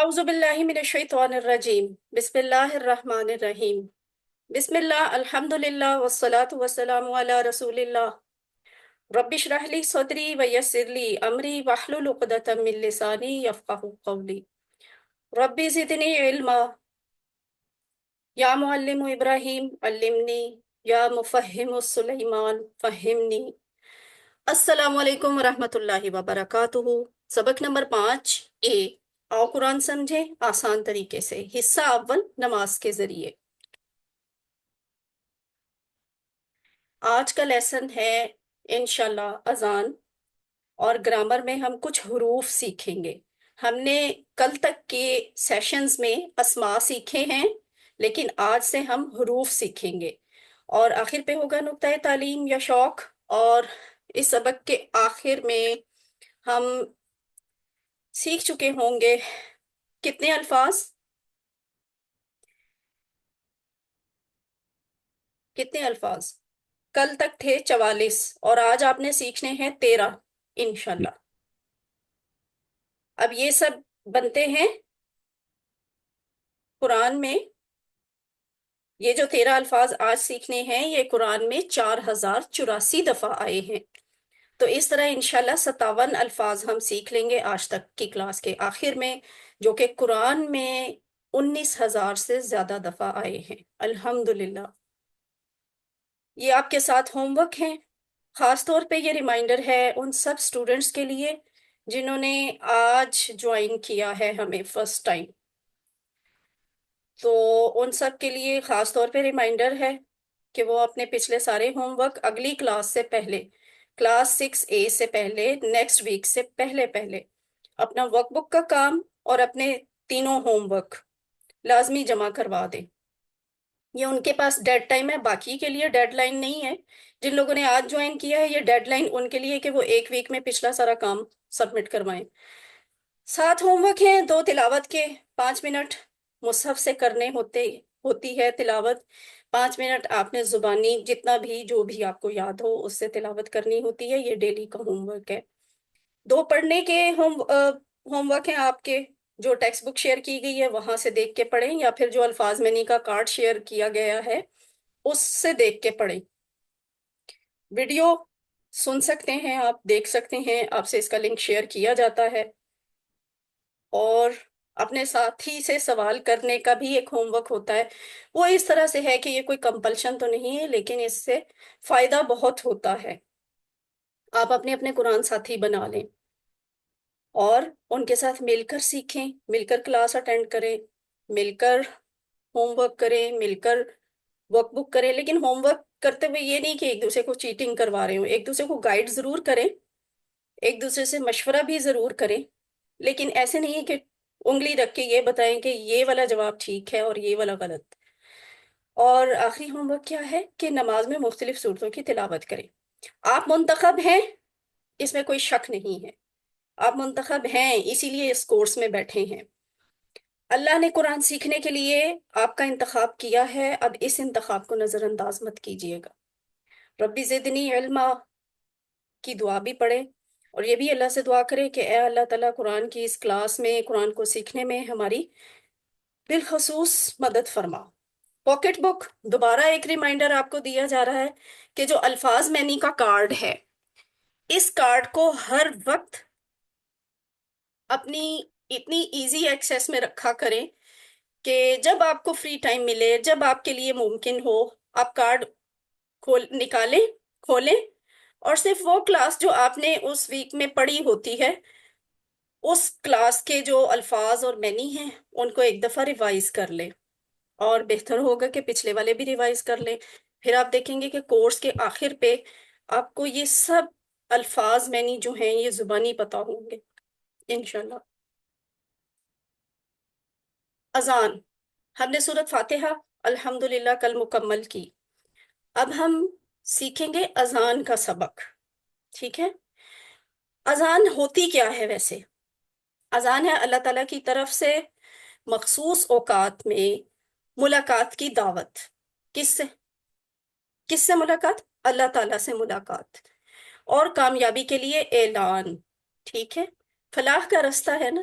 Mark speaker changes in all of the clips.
Speaker 1: أعوذ بالله من الشيطان الرجيم بسم الله الرحمن الرحيم بسم الله الحمد لله والصلاة والسلام على رسول الله رب اشرح لي صدري ويسر لي أمري واحلل عقدة من لساني يفقهوا قولي ربي زدني علما يا معلم إبراهيم علمني يا مفهم سليمان فهمني السلام علیکم ورحمۃ اللہ وبرکاتہ۔ سبق نمبر 5 آؤ قرآن سمجھے آسان طریقے سے، حصہ اول نماز کے ذریعے۔ آج کا لیسن ہے انشاءاللہ اذان، اور گرامر میں ہم کچھ حروف سیکھیں گے۔ ہم نے کل تک کے سیشنز میں اسماء سیکھے ہیں، لیکن آج سے ہم حروف سیکھیں گے، اور آخر پہ ہوگا نقطۂ تعلیم یا شوق، اور اس سبق کے آخر میں ہم سیکھ چکے ہوں گے کتنے الفاظ؟ کتنے الفاظ؟ کل تک تھے 44 اور آج آپ نے سیکھنے ہیں 13 انشاءاللہ۔ اب یہ سب بنتے ہیں قرآن میں، یہ جو 13 الفاظ آج سیکھنے ہیں یہ قرآن میں 4084 دفعہ آئے ہیں، تو اس طرح انشاءاللہ 57 الفاظ ہم سیکھ لیں گے آج تک کی کلاس کے آخر میں، جو کہ قرآن میں 19,000 سے زیادہ دفعہ آئے ہیں الحمدللہ۔ یہ آپ کے ساتھ ہوم ورک ہیں، خاص طور پہ یہ ریمائنڈر ہے ان سب اسٹوڈنٹس کے لیے جنہوں نے آج جوائن کیا ہے ہمیں فرسٹ ٹائم، تو ان سب کے لیے خاص طور پہ ریمائنڈر ہے کہ وہ اپنے پچھلے سارے ہوم ورک اگلی کلاس سے پہلے، کلاس 6A سے پہلے، نیکسٹ ویک سے پہلے اپنا ورک بک کا کام اور اپنے تینوں ہوم ورک لازمی جمع کروا دیں۔ یہ ان کے پاس ڈیڈ ٹائم ہے، باقی کے لیے ڈیڈ لائن نہیں ہے۔ جن لوگوں نے آج جوائن کیا ہے یہ ڈیڈ لائن ان کے لیے کہ وہ ایک ویک میں پچھلا سارا کام سبمٹ کروائیں۔ 7 ہوم ورک ہیں، 2 تلاوت کے، 5 منٹ مصحف سے کرنے ہوتی ہے تلاوت، 5 منٹ آپ نے زبانی جتنا بھی جو بھی آپ کو یاد ہو اس سے تلاوت کرنی ہوتی ہے، یہ ڈیلی کا ہوم ورک ہے۔ 2 پڑھنے کے ہوم ورک ہیں آپ کے، جو ٹیکسٹ بک شیئر کی گئی ہے وہاں سے دیکھ کے پڑھیں، یا پھر جو الفاظ منی کا کارڈ شیئر کیا گیا ہے اس سے دیکھ کے پڑھیں۔ ویڈیو سن سکتے ہیں آپ، دیکھ سکتے ہیں، آپ سے اس کا لنک شیئر کیا جاتا ہے، اور اپنے ساتھی سے سوال کرنے کا بھی ایک ہوم ورک ہوتا ہے۔ وہ اس طرح سے ہے کہ یہ کوئی کمپلشن تو نہیں ہے، لیکن اس سے فائدہ بہت ہوتا ہے۔ آپ اپنے اپنے قرآن ساتھی بنا لیں اور ان کے ساتھ مل کر سیکھیں، مل کر کلاس اٹینڈ کریں، مل کر ہوم ورک کریں، مل کر ورک بک کریں، لیکن ہوم ورک کرتے ہوئے یہ نہیں کہ ایک دوسرے کو چیٹنگ کروا رہے ہوں، ایک دوسرے کو گائیڈ ضرور کریں، ایک دوسرے سے مشورہ بھی ضرور کریں، لیکن ایسے نہیں کہ انگلی رکھ کے یہ بتائیں کہ یہ والا جواب ٹھیک ہے اور یہ والا غلط۔ اور آخری ہوم ورک کیا ہے کہ نماز میں مختلف صورتوں کی تلاوت کریں۔ آپ منتخب ہیں، اس میں کوئی شک نہیں ہے، آپ منتخب ہیں اسی لیے اس کورس میں بیٹھے ہیں۔ اللہ نے قرآن سیکھنے کے لیے آپ کا انتخاب کیا ہے، اب اس انتخاب کو نظر انداز مت کیجیے گا۔ ربی زدنی علما کی دعا بھی پڑھیں، اور یہ بھی اللہ سے دعا کریں کہ اے اللہ تعالیٰ قرآن کی اس کلاس میں، قرآن کو سیکھنے میں ہماری بالخصوص مدد فرما۔ پاکٹ بک، دوبارہ ایک ریمائنڈر آپ کو دیا جا رہا ہے کہ جو الفاظ مینی کا کارڈ ہے، اس کارڈ کو ہر وقت اپنی اتنی ایزی ایکسیس میں رکھا کریں کہ جب آپ کو فری ٹائم ملے، جب آپ کے لیے ممکن ہو، آپ کارڈ نکالیں، کھولیں، اور صرف وہ کلاس جو آپ نے اس ویک میں پڑھی ہوتی ہے اس کلاس کے جو الفاظ اور مینی ہیں ان کو ایک دفعہ ریوائز کر لیں، اور بہتر ہوگا کہ پچھلے والے بھی ریوائز کر لیں۔ پھر آپ دیکھیں گے کہ کورس کے آخر پہ آپ کو یہ سب الفاظ مینی جو ہیں یہ زبانی پتہ ہوں گے انشاءاللہ۔ اذان، ہم نے سورۃ فاتحہ الحمدللہ کل مکمل کی، اب ہم سیکھیں گے اذان کا سبق، ٹھیک ہے؟ اذان ہوتی کیا ہے ویسے؟ اذان ہے اللہ تعالیٰ کی طرف سے مخصوص اوقات میں ملاقات کی دعوت۔ کس سے ملاقات؟ اللہ تعالیٰ سے ملاقات، اور کامیابی کے لیے اعلان، ٹھیک ہے؟ فلاح کا راستہ ہے نا،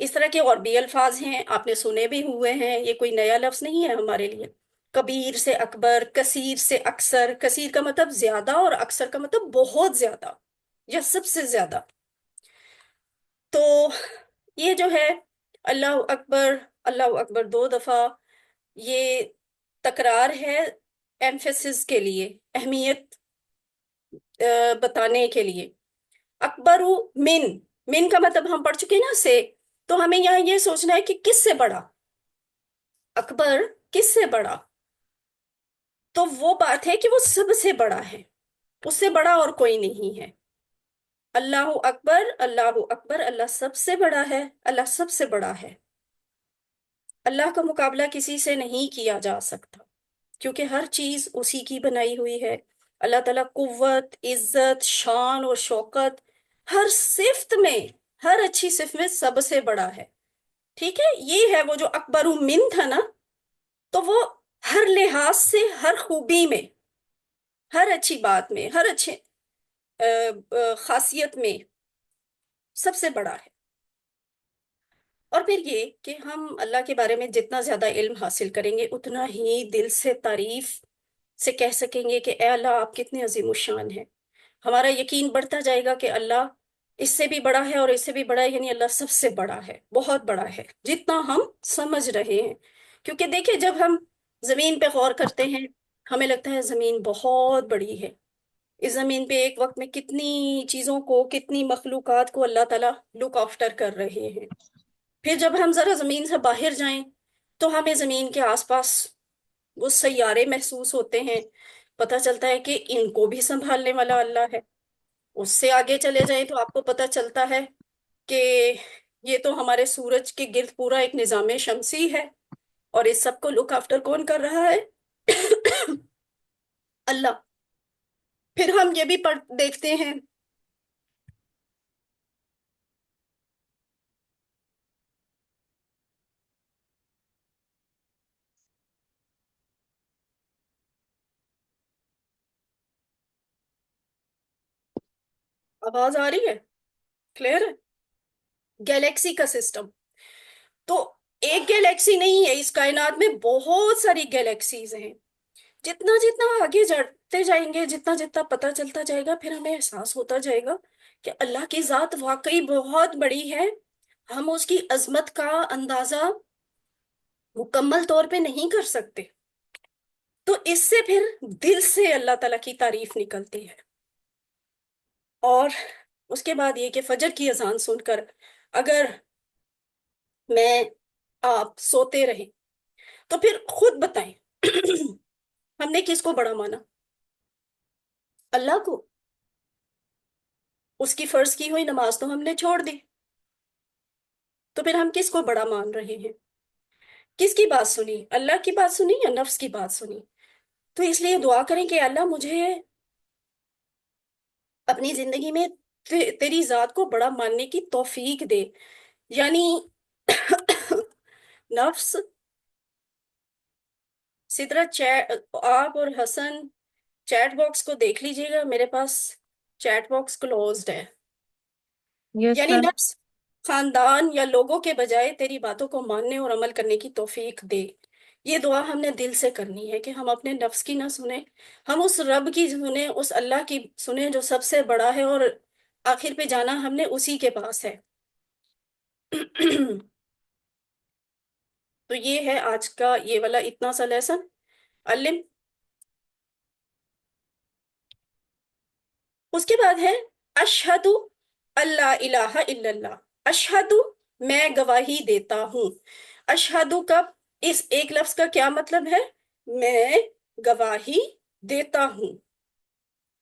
Speaker 1: اس طرح کے اور بھی الفاظ ہیں، آپ نے سنے بھی ہوئے ہیں، یہ کوئی نیا لفظ نہیں ہے ہمارے لیے۔ کبیر سے اکبر، کثیر سے اکثر، کثیر کا مطلب زیادہ اور اکثر کا مطلب بہت زیادہ یا سب سے زیادہ۔ تو یہ جو ہے اللہ اکبر 2 دفعہ، یہ تکرار ہے ایمفیسس کے لیے، اہمیت بتانے کے لیے۔ اکبر من، من کا مطلب ہم پڑھ چکے نا سے، تو ہمیں یہاں یہ سوچنا ہے کہ کس سے بڑا، اکبر کس سے بڑا؟ تو وہ بات ہے کہ وہ سب سے بڑا ہے، اس سے بڑا اور کوئی نہیں ہے۔ اللہ اکبر، اللہ اکبر، اللہ سب سے بڑا ہے، اللہ سب سے بڑا ہے۔ اللہ کا مقابلہ کسی سے نہیں کیا جا سکتا، کیونکہ ہر چیز اسی کی بنائی ہوئی ہے۔ اللہ تعالیٰ قوت، عزت، شان اور شوکت، ہر صفت میں، ہر اچھی صفت میں سب سے بڑا ہے۔ ٹھیک ہے، یہ ہے وہ جو اکبر من تھا نا، تو وہ ہر لحاظ سے، ہر خوبی میں، ہر اچھی بات میں، ہر اچھے خاصیت میں سب سے بڑا ہے۔ اور پھر یہ کہ ہم اللہ کے بارے میں جتنا زیادہ علم حاصل کریں گے، اتنا ہی دل سے تعریف سے کہہ سکیں گے کہ اے اللہ آپ کتنے عظیم الشان ہیں۔ ہمارا یقین بڑھتا جائے گا کہ اللہ اس سے بھی بڑا ہے اور اس سے بھی بڑا ہے، یعنی اللہ سب سے بڑا ہے، بہت بڑا ہے، جتنا ہم سمجھ رہے ہیں۔ کیونکہ دیکھیں، جب ہم زمین پہ غور کرتے ہیں، ہمیں لگتا ہے زمین بہت بڑی ہے۔ اس زمین پہ ایک وقت میں کتنی چیزوں کو، کتنی مخلوقات کو اللہ تعالیٰ لک آفٹر کر رہے ہیں۔ پھر جب ہم ذرا زمین سے باہر جائیں تو ہمیں زمین کے آس پاس وہ سیارے محسوس ہوتے ہیں، پتہ چلتا ہے کہ ان کو بھی سنبھالنے والا اللہ ہے۔ اس سے آگے چلے جائیں تو آپ کو پتہ چلتا ہے کہ یہ تو ہمارے سورج کے گرد پورا ایک نظام شمسی ہے، اور اس سب کو لک آفٹر کون کر رہا ہے؟ اللہ۔ پھر ہم یہ بھی دیکھتے ہیں، آواز آ رہی ہے؟ کلیئر ہے؟ گیلیکسی کا سسٹم تو ایک گیلیکسی نہیں ہے، اس کائنات میں بہت ساری گیلیکسیز ہیں۔ جتنا جتنا آگے جڑتے جائیں گے، جتنا جتنا پتہ چلتا جائے گا، پھر ہمیں احساس ہوتا جائے گا کہ اللہ کی ذات واقعی بہت بڑی ہے۔ ہم اس کی عظمت کا اندازہ مکمل طور پہ نہیں کر سکتے۔ تو اس سے پھر دل سے اللہ تعالیٰ کی تعریف نکلتی ہے۔ اور اس کے بعد یہ کہ فجر کی اذان سن کر اگر میں آپ سوتے رہیں تو پھر خود بتائیں ہم نے کس کو بڑا مانا؟ اللہ کو؟ اس کی فرض کی ہوئی نماز تو ہم نے چھوڑ دی، تو پھر ہم کس کو بڑا مان رہے ہیں؟ کس کی بات سنی، اللہ کی بات سنی یا نفس کی بات سنی؟ تو اس لیے دعا کریں کہ اللہ مجھے اپنی زندگی میں تیری ذات کو بڑا ماننے کی توفیق دے۔ یعنی نفس، سدرت آپ اور حسن چیٹ باکس کو دیکھ لیجئے گا، میرے پاس چیٹ باکس کلوزڈ ہے۔
Speaker 2: یس
Speaker 1: یعنی
Speaker 2: میم۔
Speaker 1: نفس خاندان یا لوگوں کے بجائے تیری باتوں کو ماننے اور عمل کرنے کی توفیق دے۔ یہ دعا ہم نے دل سے کرنی ہے کہ ہم اپنے نفس کی نہ سنیں، ہم اس رب کی سنیں، اس اللہ کی سنیں جو سب سے بڑا ہے، اور آخر پہ جانا ہم نے اسی کے پاس ہے۔ تو یہ ہے آج کا یہ والا اتنا سا لیسن علم۔ اس کے بعد ہے اشہد اللہ الہ الا اللہ۔ اشہد، میں گواہی دیتا ہوں۔ اشہد کا اس ایک لفظ کا کیا مطلب ہے؟ میں گواہی دیتا ہوں۔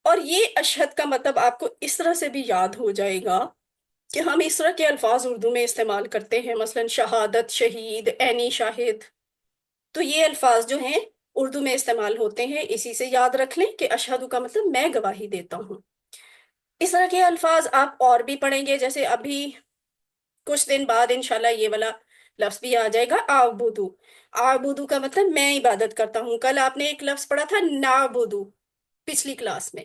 Speaker 1: اور یہ اشہد کا مطلب آپ کو اس طرح سے بھی یاد ہو جائے گا کہ ہم اس طرح کے الفاظ اردو میں استعمال کرتے ہیں، مثلا شہادت، شہید، عینی شاہد۔ تو یہ الفاظ جو ہیں اردو میں استعمال ہوتے ہیں، اسی سے یاد رکھ لیں کہ اشہد کا مطلب میں گواہی دیتا ہوں۔ اس طرح کے الفاظ آپ اور بھی پڑھیں گے، جیسے ابھی کچھ دن بعد انشاءاللہ یہ والا لفظ بھی آ جائے گا، آعبدو۔ آعبدو کا مطلب میں عبادت کرتا ہوں۔ کل آپ نے ایک لفظ پڑھا تھا نعبدو، پچھلی کلاس میں۔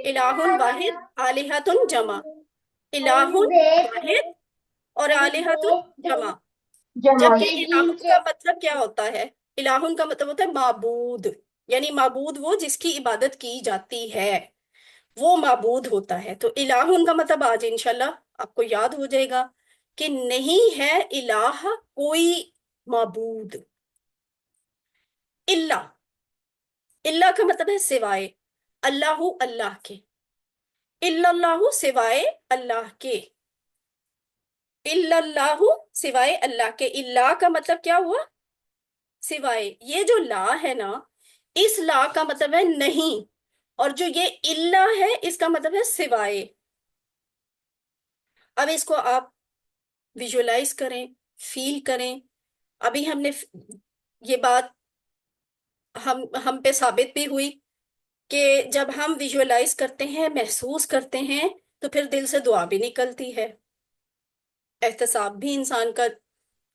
Speaker 1: الہن واحد، آلہتن جمع، الہن واحد اور آلہتن جمع. جبکہ الہن کا مطلب کیا ہوتا ہے؟ الہن کا مطلب ہوتا ہے معبود، یعنی معبود وہ جس کی عبادت کی جاتی ہے، وہ معبود ہوتا ہے. تو الہن کا مطلب آج انشاءاللہ آپ کو یاد ہو جائے گا کہ نہیں ہے الہ کوئی معبود. اللہ، اللہ کا مطلب ہے سوائے، اللہ اللہ کے، الا اللہ سوائے اللہ کے، الا اللہ سوائے اللہ کے. اللہ کا مطلب کیا ہوا؟ سوائے. یہ جو لا ہے نا، اس لا کا مطلب ہے نہیں، اور جو یہ الا ہے اس کا مطلب ہے سوائے. اب اس کو آپ ویژولائز کریں، فیل کریں. ابھی ہم نے یہ بات ہم پہ ثابت بھی ہوئی کہ جب ہم ویژولائز کرتے ہیں، محسوس کرتے ہیں، تو پھر دل سے دعا بھی نکلتی ہے. احتساب بھی انسان کا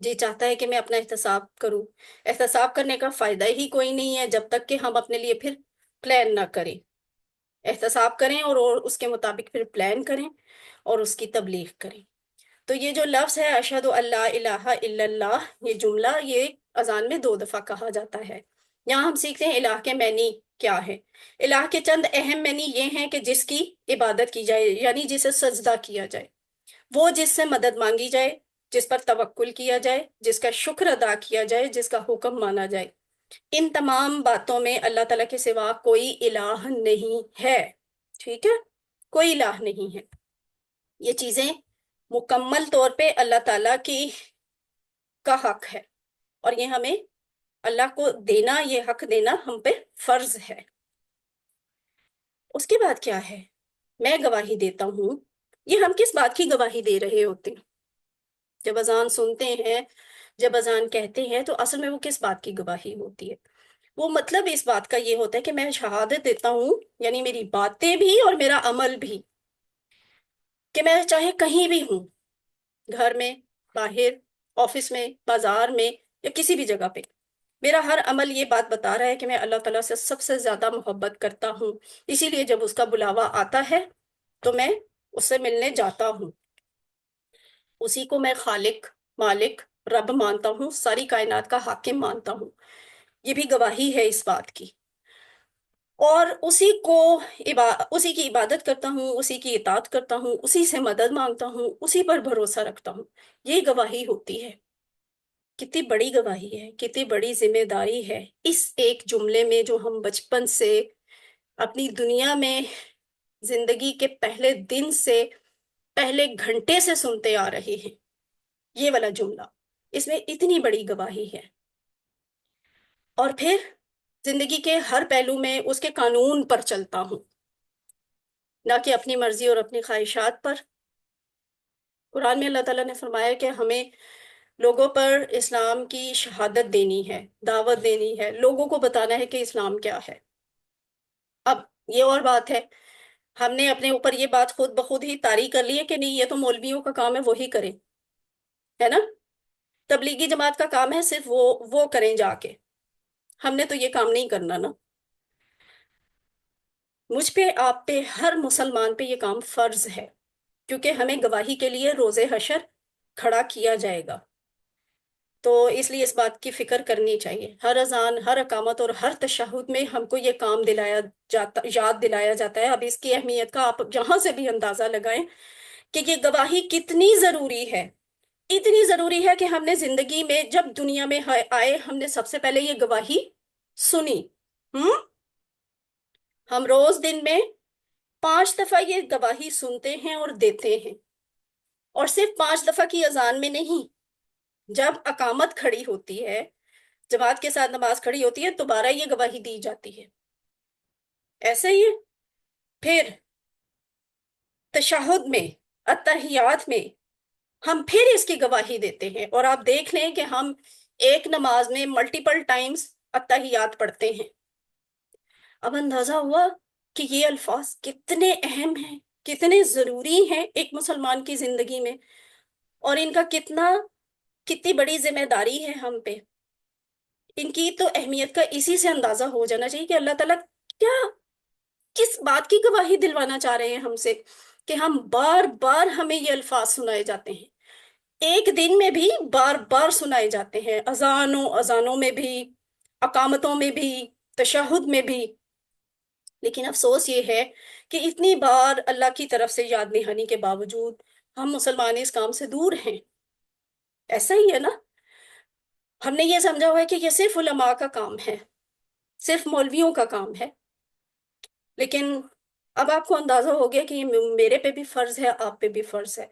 Speaker 1: جی چاہتا ہے کہ میں اپنا احتساب کروں. احتساب کرنے کا فائدہ ہی کوئی نہیں ہے جب تک کہ ہم اپنے لیے پھر پلان نہ کریں. احتساب کریں اور اس کے مطابق پھر پلان کریں اور اس کی تبلیغ کریں. تو یہ جو لفظ ہے اشہد اللہ الہ الا اللہ، یہ جملہ یہ اذان میں 2 دفعہ کہا جاتا ہے. یہاں ہم سیکھتے ہیں الہ کے معنی کیا ہے. الہ کے چند اہم معنی یہ ہیں کہ جس کی عبادت کی جائے، یعنی جسے سجدہ کیا جائے، وہ جس سے مدد مانگی جائے، جس پر توکل کیا جائے، جس کا شکر ادا کیا جائے، جس کا حکم مانا جائے. ان تمام باتوں میں اللہ تعالیٰ کے سوا کوئی الہ نہیں ہے. ٹھیک ہے، کوئی الہ نہیں ہے. یہ چیزیں مکمل طور پہ اللہ تعالیٰ کی کا حق ہے، اور یہ ہمیں اللہ کو دینا، یہ حق دینا ہم پہ فرض ہے. اس کے بعد کیا ہے؟ میں گواہی دیتا ہوں. یہ ہم کس بات کی گواہی دے رہے ہوتے ہیں؟ جب اذان سنتے ہیں، جب اذان کہتے ہیں، تو اصل میں وہ کس بات کی گواہی ہوتی ہے؟ وہ مطلب اس بات کا یہ ہوتا ہے کہ میں شہادت دیتا ہوں، یعنی میری باتیں بھی اور میرا عمل بھی، کہ میں چاہے کہیں بھی ہوں، گھر میں، باہر، آفس میں، بازار میں، یا کسی بھی جگہ پہ، میرا ہر عمل یہ بات بتا رہا ہے کہ میں اللہ تعالیٰ سے سب سے زیادہ محبت کرتا ہوں. اسی لیے جب اس کا بلاوا آتا ہے تو میں اس سے ملنے جاتا ہوں. اسی کو میں خالق، مالک، رب مانتا ہوں، ساری کائنات کا حاکم مانتا ہوں. یہ بھی گواہی ہے اس بات کی. اور اسی کی عبادت کرتا ہوں، اسی کی اطاعت کرتا ہوں، اسی سے مدد مانگتا ہوں، اسی پر بھروسہ رکھتا ہوں. یہ گواہی ہوتی ہے. کتنی بڑی گواہی ہے، کتنی بڑی ذمہ داری ہے اس ایک جملے میں، جو ہم بچپن سے اپنی دنیا میں زندگی کے پہلے دن سے، پہلے گھنٹے سے سنتے آ رہے ہیں. یہ والا جملہ، اس میں اتنی بڑی گواہی ہے. اور پھر زندگی کے ہر پہلو میں اس کے قانون پر چلتا ہوں، نہ کہ اپنی مرضی اور اپنی خواہشات پر. قرآن میں اللہ تعالیٰ نے فرمایا کہ ہمیں لوگوں پر اسلام کی شہادت دینی ہے، دعوت دینی ہے، لوگوں کو بتانا ہے کہ اسلام کیا ہے. اب یہ اور بات ہے، ہم نے اپنے اوپر یہ بات خود بخود ہی طاری کر لی ہے کہ نہیں یہ تو مولویوں کا کام ہے، وہی کریں، ہے نا. تبلیغی جماعت کا کام ہے صرف وہ کریں جا کے. ہم نے تو یہ کام نہیں کرنا نا. مجھ پہ، آپ پہ، ہر مسلمان پہ یہ کام فرض ہے، کیونکہ ہمیں گواہی کے لیے روز حشر کھڑا کیا جائے گا. تو اس لیے اس بات کی فکر کرنی چاہیے. ہر اذان، ہر اقامت اور ہر تشہد میں ہم کو یہ کام یاد دلایا جاتا ہے. اب اس کی اہمیت کا آپ جہاں سے بھی اندازہ لگائیں کہ یہ گواہی کتنی ضروری ہے. اتنی ضروری ہے کہ ہم نے زندگی میں جب دنیا میں آئے، ہم نے سب سے پہلے یہ گواہی سنی. ہم روز دن میں 5 دفعہ یہ گواہی سنتے ہیں اور دیتے ہیں. اور صرف 5 دفعہ کی اذان میں نہیں، جب اقامت کھڑی ہوتی ہے، جماعت کے ساتھ نماز کھڑی ہوتی ہے، دوبارہ یہ گواہی دی جاتی ہے. ایسے ہی پھر تشہد میں، اتحیات میں ہم پھر اس کی گواہی دیتے ہیں. اور آپ دیکھ لیں کہ ہم ایک نماز میں ملٹیپل ٹائمز اتحیات پڑھتے ہیں. اب اندازہ ہوا کہ یہ الفاظ کتنے اہم ہیں، کتنے ضروری ہیں ایک مسلمان کی زندگی میں، اور ان کا کتنی بڑی ذمہ داری ہے ہم پہ. ان کی تو اہمیت کا اسی سے اندازہ ہو جانا چاہیے کہ اللہ تعالیٰ کیا کس بات کی گواہی دلوانا چاہ رہے ہیں ہم سے؟ کہ ہم بار بار ہمیں یہ الفاظ سنائے جاتے ہیں، ایک دن میں بھی بار بار سنائے جاتے ہیں، اذانوں میں بھی، اقامتوں میں بھی، تشہد میں بھی۔ لیکن افسوس یہ ہے کہ اتنی بار اللہ کی طرف سے یاد دہانی کے باوجود ہم مسلمان اس کام سے دور ہیں۔ ایسا ہی ہے نا؟ ہم نے یہ سمجھا ہوا ہے کہ یہ صرف علماء کا کام ہے، صرف مولویوں کا کام ہے، لیکن اب آپ کو اندازہ ہو گیا کہ یہ میرے پہ بھی فرض ہے، آپ پہ بھی فرض ہے۔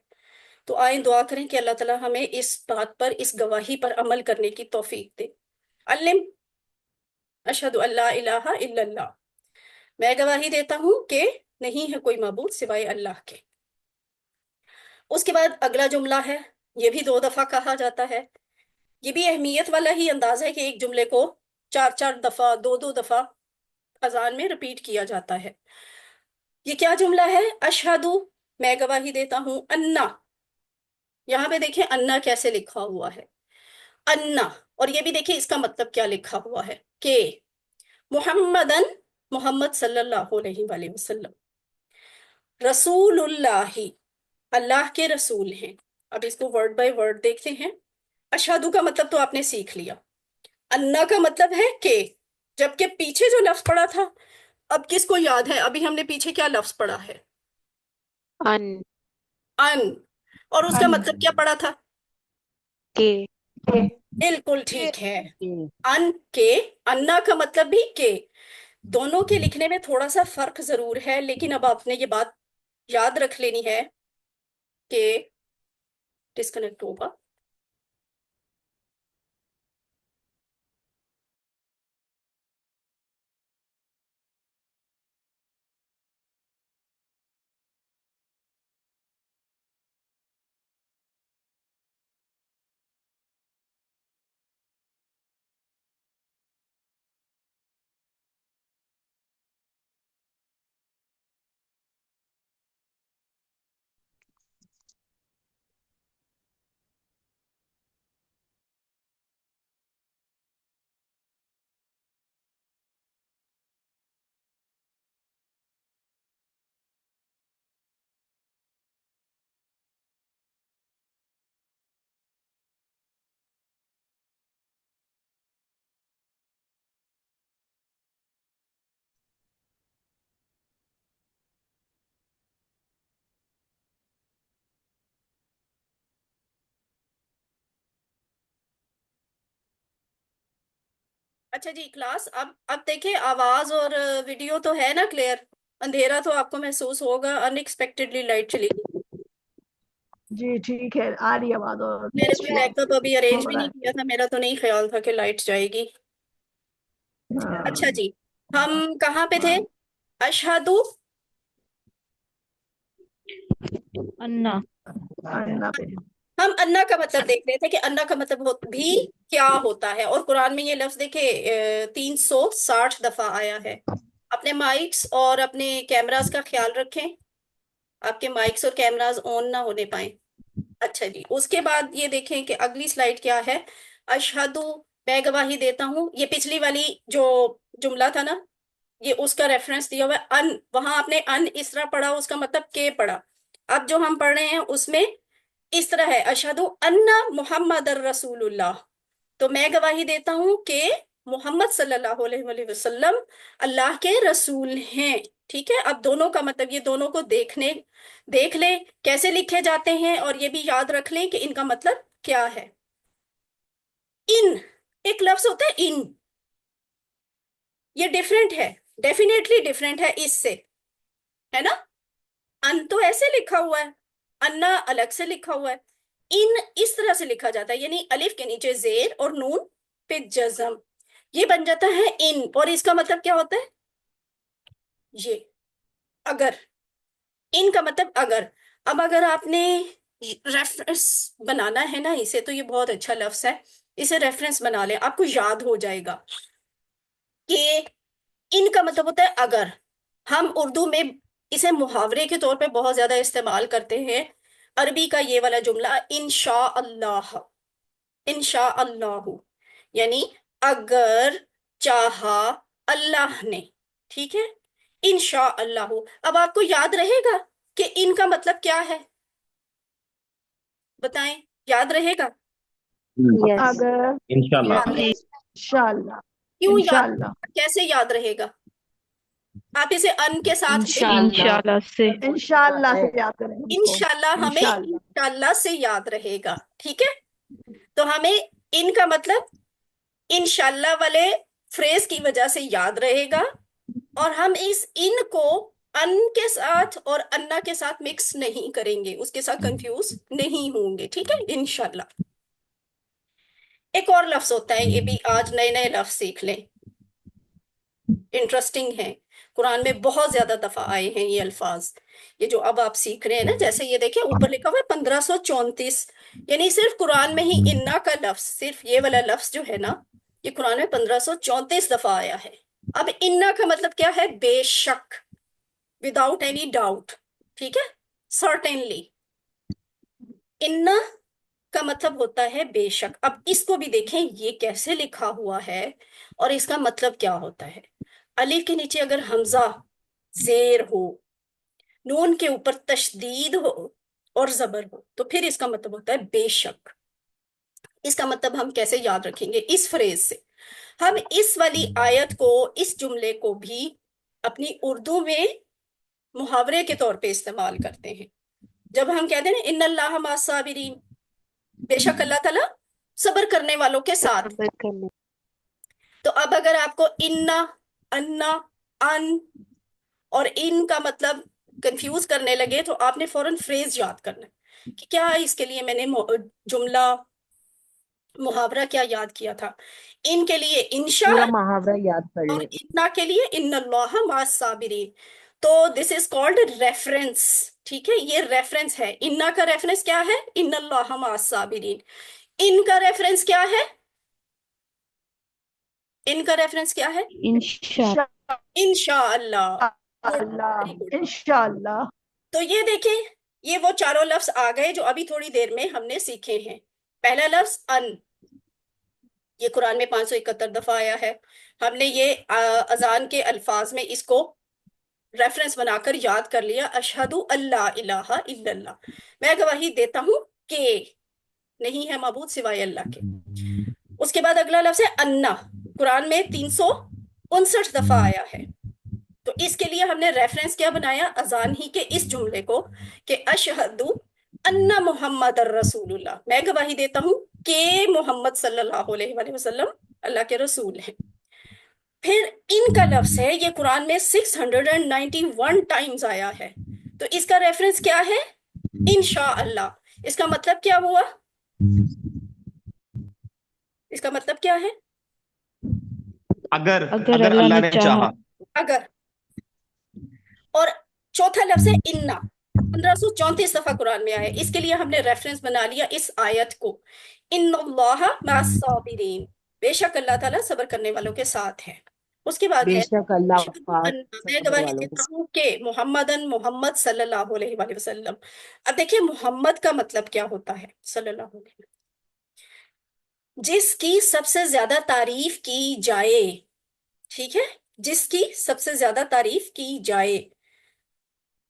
Speaker 1: تو آئیں دعا کریں کہ اللہ تعالیٰ ہمیں اس بات پر، اس گواہی پر عمل کرنے کی توفیق دے۔ علم اشہد ان لا الہ الا اللہ، میں گواہی دیتا ہوں کہ نہیں ہے کوئی معبود سوائے اللہ کے۔ اس کے بعد اگلا جملہ ہے، یہ بھی 2 دفعہ کہا جاتا ہے۔ یہ بھی اہمیت والا ہی انداز ہے کہ ایک جملے کو 4 دفعہ، 2 دفعہ اذان میں ریپیٹ کیا جاتا ہے۔ یہ کیا جملہ ہے؟ اشہدو، میں گواہی دیتا ہوں، انا، یہاں پہ دیکھیں انا کیسے لکھا ہوا ہے، انا، اور یہ بھی دیکھیں اس کا مطلب کیا لکھا ہوا ہے کہ محمدن، محمد صلی اللہ علیہ وآلہ وسلم، رسول اللہ، اللہ کے رسول ہیں۔ اب اس کو ورڈ بائی ورڈ دیکھتے ہیں۔ اشہدو کا مطلب تو آپ نے سیکھ لیا، انا کا مطلب ہے کہ، جبکہ پیچھے جو لفظ پڑا تھا، اب کس کو یاد ہے ابھی ہم نے پیچھے کیا لفظ پڑھا ہے؟
Speaker 3: ان
Speaker 1: ان، اور اس کا مطلب کیا پڑا تھا؟
Speaker 3: کے
Speaker 1: بالکل ٹھیک ہے، ان کے، انا کا مطلب بھی کہ۔ دونوں کے لکھنے میں تھوڑا سا فرق ضرور ہے، لیکن اب آپ نے یہ بات یاد رکھ لینی ہے کہ ڈسکنیکٹ ہوگا۔ اچھا جی کلاس، اب دیکھیں آواز اور ویڈیو تو ہے نا کلیئر؟ اندھیرا تو آپ کو محسوس ہوگا، ان ایکسپیکٹڈلی لائٹ چلی گئی۔
Speaker 4: جی ٹھیک ہے، آ رہی آواز اور
Speaker 1: میں نے کوئی بیک اپ ابھی ارینج
Speaker 4: ہو
Speaker 1: بھی
Speaker 4: رہا
Speaker 1: نہیں کیا تھا، میرا تو نہیں خیال تھا کہ لائٹ جائے گی۔
Speaker 4: ہے۔
Speaker 1: اچھا جی، ہم کہاں پہ تھے؟ اشہدو،
Speaker 4: انا پہ
Speaker 1: ہم انا کا مطلب دیکھ رہے تھے کہ انا کا مطلب بھی کیا ہوتا ہے، اور قرآن میں یہ لفظ دیکھے 360 دفعہ آیا ہے۔ اپنے مائکس اور اپنے کیمراز کا خیال رکھیں، آپ کے مائکس اور کیمراز آن نہ ہونے پائیں۔ اچھا جی، اس کے بعد یہ دیکھیں کہ اگلی سلائیڈ کیا ہے؟ اشہدو، میں گواہی دیتا ہوں، یہ پچھلی والی جو جملہ تھا نا، یہ اس کا ریفرنس دیا ہوا ہے، ان، وہاں آپ نے ان اس طرح پڑھا، اس کا مطلب کہ پڑھا۔ اب جو ہم پڑھ رہے ہیں اس میں اس طرح ہے، اشہدو ان محمد الرسول اللہ، تو میں گواہی دیتا ہوں کہ محمد صلی اللہ علیہ وآلہ وسلم اللہ کے رسول ہیں۔ ٹھیک ہے، اب دونوں کا مطلب یہ دونوں کو دیکھ لیں کیسے لکھے جاتے ہیں، اور یہ بھی یاد رکھ لیں کہ ان کا مطلب کیا ہے۔ ان، ایک لفظ ہوتا ہے ان، یہ ڈیفرنٹ ہے، ڈیفینیٹلی ڈیفرنٹ ہے اس سے، ہے نا؟ ان تو ایسے لکھا ہوا ہے، انا الگ سے لکھا ہوا ہے، ان اس طرح سے لکھا جاتا ہے، یعنی الف کے نیچے زیر اور نون پہ جزم، یہ بن جاتا ہے ان، اور اس کا مطلب کیا ہوتا ہے؟ یہ اگر، ان کا مطلب اگر۔ اب اگر آپ نے ریفرنس بنانا ہے نا اسے، تو یہ بہت اچھا لفظ ہے، اسے ریفرنس بنا لیں، آپ کو یاد ہو جائے گا کہ ان کا مطلب ہوتا ہے اگر۔ ہم اردو میں اسے محاورے کے طور پہ بہت زیادہ استعمال کرتے ہیں، عربی کا یہ والا جملہ انشاء اللہ، انشاء اللہ، یعنی اگر چاہا اللہ نے، ٹھیک ہے؟ انشاء اللہ. اب آپ کو یاد رہے گا کہ ان کا مطلب کیا ہے؟ بتائیں، یاد رہے گا؟
Speaker 3: Yes.
Speaker 4: اگر
Speaker 5: انشاءاللہ.
Speaker 4: انشاءاللہ
Speaker 1: کیوں یاد؟
Speaker 4: انشاءاللہ
Speaker 1: کیسے یاد رہے گا؟ آپ اسے ان کے ساتھ
Speaker 3: انشاءاللہ سے.
Speaker 4: انشاءاللہ سے یاد کریں ہم کو.
Speaker 1: انشاءاللہ ہمیں
Speaker 4: انشاءاللہ.
Speaker 1: انشاءاللہ سے یاد رہے گا. ٹھیک ہے، تو ہمیں ان کا مطلب انشاءاللہ والے فریز کی وجہ سے یاد رہے گا، اور ہم اس ان کو ان کے ساتھ اور انا کے ساتھ مکس نہیں کریں گے، اس کے ساتھ کنفیوز نہیں ہوں گے. ٹھیک ہے، انشاءاللہ. ایک اور لفظ ہوتا ہے، یہ بھی آج نئے نئے لفظ سیکھ لیں، انٹرسٹنگ ہے. قرآن میں بہت زیادہ دفعہ آئے ہیں یہ الفاظ، یہ جو اب آپ سیکھ رہے ہیں نا. جیسے یہ دیکھیں اوپر لکھا ہوا ہے 1534، یعنی صرف قرآن میں ہی انا کا لفظ، صرف یہ والا لفظ جو ہے نا، یہ قرآن میں 1534 دفعہ آیا ہے. اب انا کا مطلب کیا ہے؟ بے شک، وداؤٹ اینی ڈاؤٹ. ٹھیک ہے، سرٹنلی. انا کا مطلب ہوتا ہے بے شک. اب اس کو بھی دیکھیں یہ کیسے لکھا ہوا ہے اور اس کا مطلب کیا ہوتا ہے. الف کے نیچے اگر حمزہ زیر ہو، نون کے اوپر تشدید ہو اور زبر ہو، تو پھر اس کا مطلب ہوتا ہے بے شک. اس کا مطلب ہم کیسے یاد رکھیں گے؟ اس فریز سے. ہم اس والی آیت کو، اس جملے کو بھی اپنی اردو میں محاورے کے طور پہ استعمال کرتے ہیں. جب ہم کہتے ہیں نا ان اللہ مع الصابرین، بے شک اللہ تعالیٰ صبر کرنے والوں کے ساتھ.
Speaker 3: صبر کرنے.
Speaker 1: تو اب اگر آپ کو انا، انا، ان اور ان کا مطلب کنفیوز کرنے لگے، تو آپ نے فوراً فریز یاد کرنا ہے کہ کیا اس کے لیے میں نے جملہ، محاورہ کیا یاد کیا تھا. ان کے لیے انشاء،
Speaker 2: پورا محاورہ یاد کر
Speaker 1: اور
Speaker 2: لیں.
Speaker 1: انا کے لیے ان اللہ مع الصابرین. تو دس از کالڈ ریفرنس. ٹھیک ہے، یہ ریفرنس ہے. انا کا ریفرنس کیا ہے؟ ان اللہ مع الصابرین. ان کا ریفرنس کیا ہے؟ ان کا ریفرنس کیا ہے؟
Speaker 3: انشاء.
Speaker 1: انشاءاللہ.
Speaker 4: انشاءاللہ.
Speaker 1: Very good.
Speaker 4: انشاءاللہ.
Speaker 1: تو یہ دیکھیں، یہ وہ چاروں لفظ آ گئے جو ابھی تھوڑی دیر میں ہم نے سیکھے ہیں. پہلا لفظ ان، یہ قرآن میں 571 دفعہ آیا ہے. ہم نے یہ اذان کے الفاظ میں اس کو ریفرنس بنا کر یاد کر لیا. اشہدو اللہ الہ الا اللہ، میں گواہی دیتا ہوں کہ نہیں ہے معبود سوائے اللہ کے. اس کے بعد اگلا لفظ ہے انا، قرآن میں 359 دفعہ آیا ہے. تو اس کے لیے ہم نے ریفرنس کیا بنایا؟ اذان ہی کے اس جملے کو کہ اشہدو ان محمد الرسول اللہ، میں گواہی دیتا ہوں کہ محمد صلی اللہ علیہ وآلہ وسلم اللہ کے رسول ہیں. پھر ان کا لفظ ہے، یہ قرآن میں 691 ٹائمز آیا ہے. تو اس کا ریفرنس کیا ہے؟ انشاءاللہ. اس کا مطلب کیا ہوا؟ اس کا مطلب کیا ہے؟
Speaker 5: اگر
Speaker 3: اگر
Speaker 5: اگر اللہ نے چاہا.
Speaker 1: اگر. اور چوتھا لفظ ہے انا، 1534 دفعہ قرآن میں آیا ہے. اس کے لیے ہم نے ریفرنس بنا لیا اس آیت کو، ان اللہ مع الصابرین، بے شک اللہ تعالیٰ صبر کرنے والوں کے ساتھ ہے. اس کے بعد
Speaker 2: بے
Speaker 1: ہے
Speaker 2: شک اللہ
Speaker 1: اشہدو
Speaker 2: وفات
Speaker 1: میں گواہی دیتا ہوں کہ محمد صلی اللہ علیہ وآلہ وسلم. اب دیکھیں محمد کا مطلب کیا ہوتا ہے؟ صلی اللہ علیہ وسلم، جس کی سب سے زیادہ تعریف کی جائے. ٹھیک ہے، جس کی سب سے زیادہ تعریف کی جائے.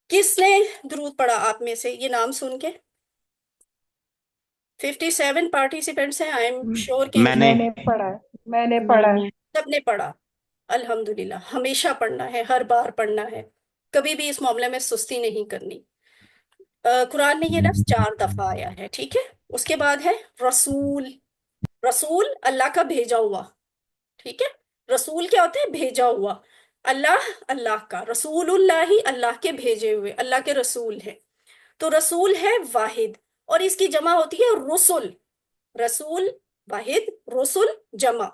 Speaker 1: کس نے درود پڑھا آپ میں سے یہ نام سن کے؟ 57 پارٹیسپینٹس ہیں. آئی ایم شیور کہ
Speaker 5: میں نے
Speaker 4: میں نے پڑھا ہے.
Speaker 1: سب نے پڑھا. الحمدللہ. ہمیشہ پڑھنا ہے، ہر بار پڑھنا ہے، کبھی بھی اس معاملے میں سستی نہیں کرنی. قرآن میں یہ لفظ 4 دفعہ آیا ہے. ٹھیک ہے، اس کے بعد ہے رسول. رسول اللہ کا بھیجا ہوا. ٹھیک ہے، رسول کیا ہوتا ہے؟ بھیجا ہوا. اللہ اللہ کا، رسول اللہ ہی اللہ کے بھیجے ہوئے، اللہ کے رسول ہے. تو رسول ہے واحد، اور اس کی جمع ہوتی ہے رسل. رسول واحد، رسل جمع.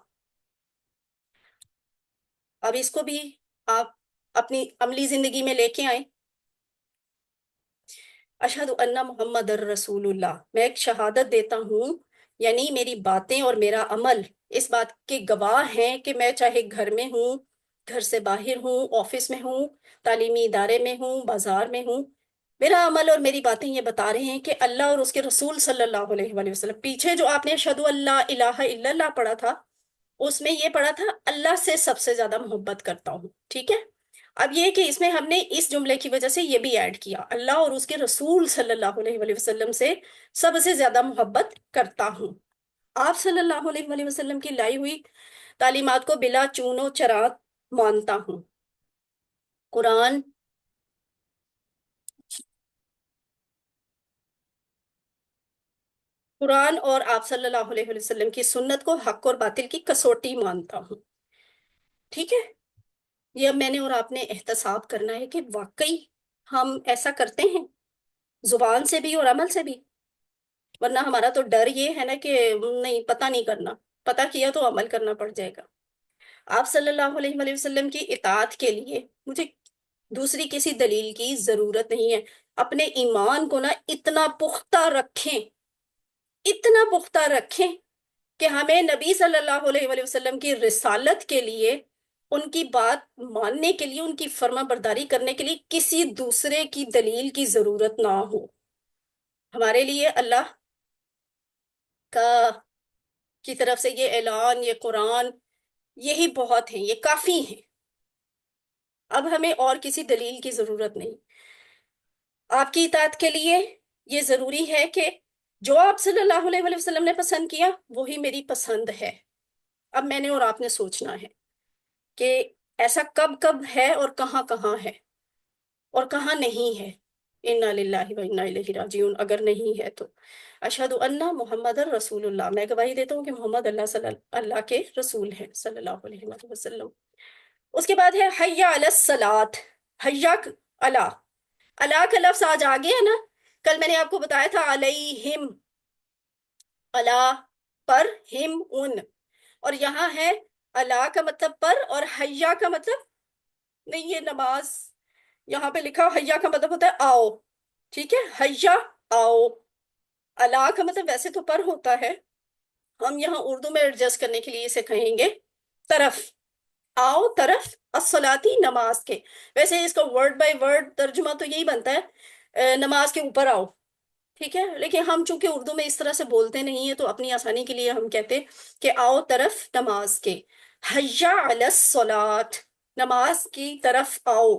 Speaker 1: اب اس کو بھی آپ اپنی عملی زندگی میں لے کے آئیں. اشہد ان محمد الرسول اللہ، میں ایک شہادت دیتا ہوں، یعنی میری باتیں اور میرا عمل اس بات کے گواہ ہیں کہ میں چاہے گھر میں ہوں، گھر سے باہر ہوں، آفس میں ہوں، تعلیمی ادارے میں ہوں، بازار میں ہوں، میرا عمل اور میری باتیں یہ بتا رہے ہیں کہ اللہ اور اس کے رسول صلی اللہ علیہ وآلہ وسلم. پیچھے جو آپ نے اشہد اللہ الہ الا اللہ پڑھا تھا، اس میں یہ پڑھا تھا اللہ سے سب سے زیادہ محبت کرتا ہوں. ٹھیک ہے، اب یہ کہ اس میں ہم نے اس جملے کی وجہ سے یہ بھی ایڈ کیا، اللہ اور اس کے رسول صلی اللہ علیہ وآلہ وسلم سے سب سے زیادہ محبت کرتا ہوں۔ آپ صلی اللہ علیہ وآلہ وسلم کی لائی ہوئی تعلیمات کو بلا چون و چرا مانتا ہوں۔ قرآن قرآن اور آپ صلی اللہ علیہ وسلم کی سنت کو حق اور باطل کی کسوٹی مانتا ہوں۔ ٹھیک ہے، یہ اب میں نے اور آپ نے احتساب کرنا ہے کہ واقعی ہم ایسا کرتے ہیں، زبان سے بھی اور عمل سے بھی، ورنہ ہمارا تو ڈر یہ ہے نا کہ نہیں، پتہ نہیں کرنا، پتہ کیا تو عمل کرنا پڑ جائے گا۔ آپ صلی اللہ علیہ وآلہ وسلم کی اطاعت کے لیے مجھے دوسری کسی دلیل کی ضرورت نہیں ہے۔ اپنے ایمان کو نا اتنا پختہ رکھیں، اتنا پختہ رکھیں کہ ہمیں نبی صلی اللہ علیہ وآلہ وسلم کی رسالت کے لیے، ان کی بات ماننے کے لیے، ان کی فرما برداری کرنے کے لیے کسی دوسرے کی دلیل کی ضرورت نہ ہو۔ ہمارے لیے اللہ کا کی طرف سے یہ اعلان، یہ قرآن، یہی بہت ہیں، یہ کافی ہیں۔ اب ہمیں اور کسی دلیل کی ضرورت نہیں۔ آپ کی اطاعت کے لیے یہ ضروری ہے کہ جو آپ صلی اللہ علیہ وآلہ وسلم نے پسند کیا وہی میری پسند ہے۔ اب میں نے اور آپ نے سوچنا ہے کہ ایسا کب کب ہے اور کہاں کہاں ہے اور کہاں نہیں ہے۔ انا للہ و انا الیہ راجعون، اگر نہیں ہے تو اشہد ان محمد رسول اللہ، میں گواہی دیتا ہوں کہ محمد اللہ کے رسول ہیں صلی اللہ علیہ وآلہ وسلم۔ اس کے بعد ہے حی علی الصلاۃ، حیا اللہ، اللہ کا لفظ آج آ گیا نا، کل میں نے آپ کو بتایا تھا علیہم، اللہ پر، ہم ان، اور یہاں ہے اللہ کا مطلب پر اور حیا کا مطلب نہیں، یہ نماز یہاں پہ لکھا حیا کا مطلب ہوتا ہے آؤ، ٹھیک ہے، حیا آؤ، اللہ کا مطلب ویسے تو پر ہوتا ہے، ہم یہاں اردو میں ایڈجسٹ کرنے کے لیے اسے کہیں گے طرف، آؤ طرف الصلاتی، نماز کے۔ ویسے اس کا ورڈ بائی ورڈ ترجمہ تو یہی بنتا ہے نماز کے اوپر آؤ، ٹھیک ہے، لیکن ہم چونکہ اردو میں اس طرح سے بولتے نہیں ہیں تو اپنی آسانی کے لیے ہم کہتے ہیں کہ آؤ طرف نماز کے، حیا علی الصلاۃ، نماز کی طرف آؤ۔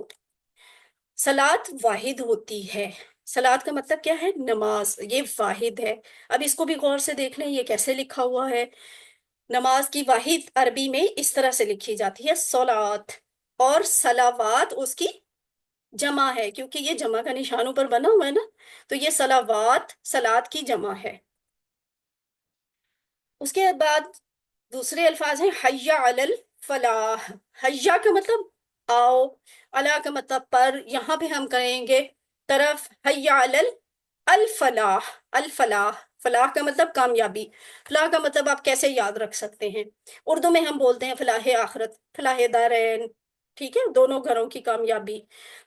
Speaker 1: صلاۃ واحد ہوتی ہے، صلاۃ کا مطلب کیا ہے؟ نماز، یہ واحد ہے۔ اب اس کو بھی غور سے دیکھ لیں یہ کیسے لکھا ہوا ہے۔ نماز کی واحد عربی میں اس طرح سے لکھی جاتی ہے صلاۃ، اور صلوات اس کی جمع ہے، کیونکہ یہ جمع کا نشان اوپر بنا ہوا ہے نا، تو یہ صلوات صلاۃ کی جمع ہے۔ اس کے بعد دوسرے الفاظ ہیں حیا علی الفلاح، حیا کا مطلب آؤ، اللہ کا مطلب پر، یہاں پہ ہم کریں گے طرف، حیا علی الفلاح، الفلاح، فلاح کا مطلب کامیابی، فلاح کا مطلب آپ کیسے یاد رکھ سکتے ہیں؟ اردو میں ہم بولتے ہیں فلاح آخرت، فلاح دارین، ٹھیک ہے، دونوں گھروں کی کامیابی،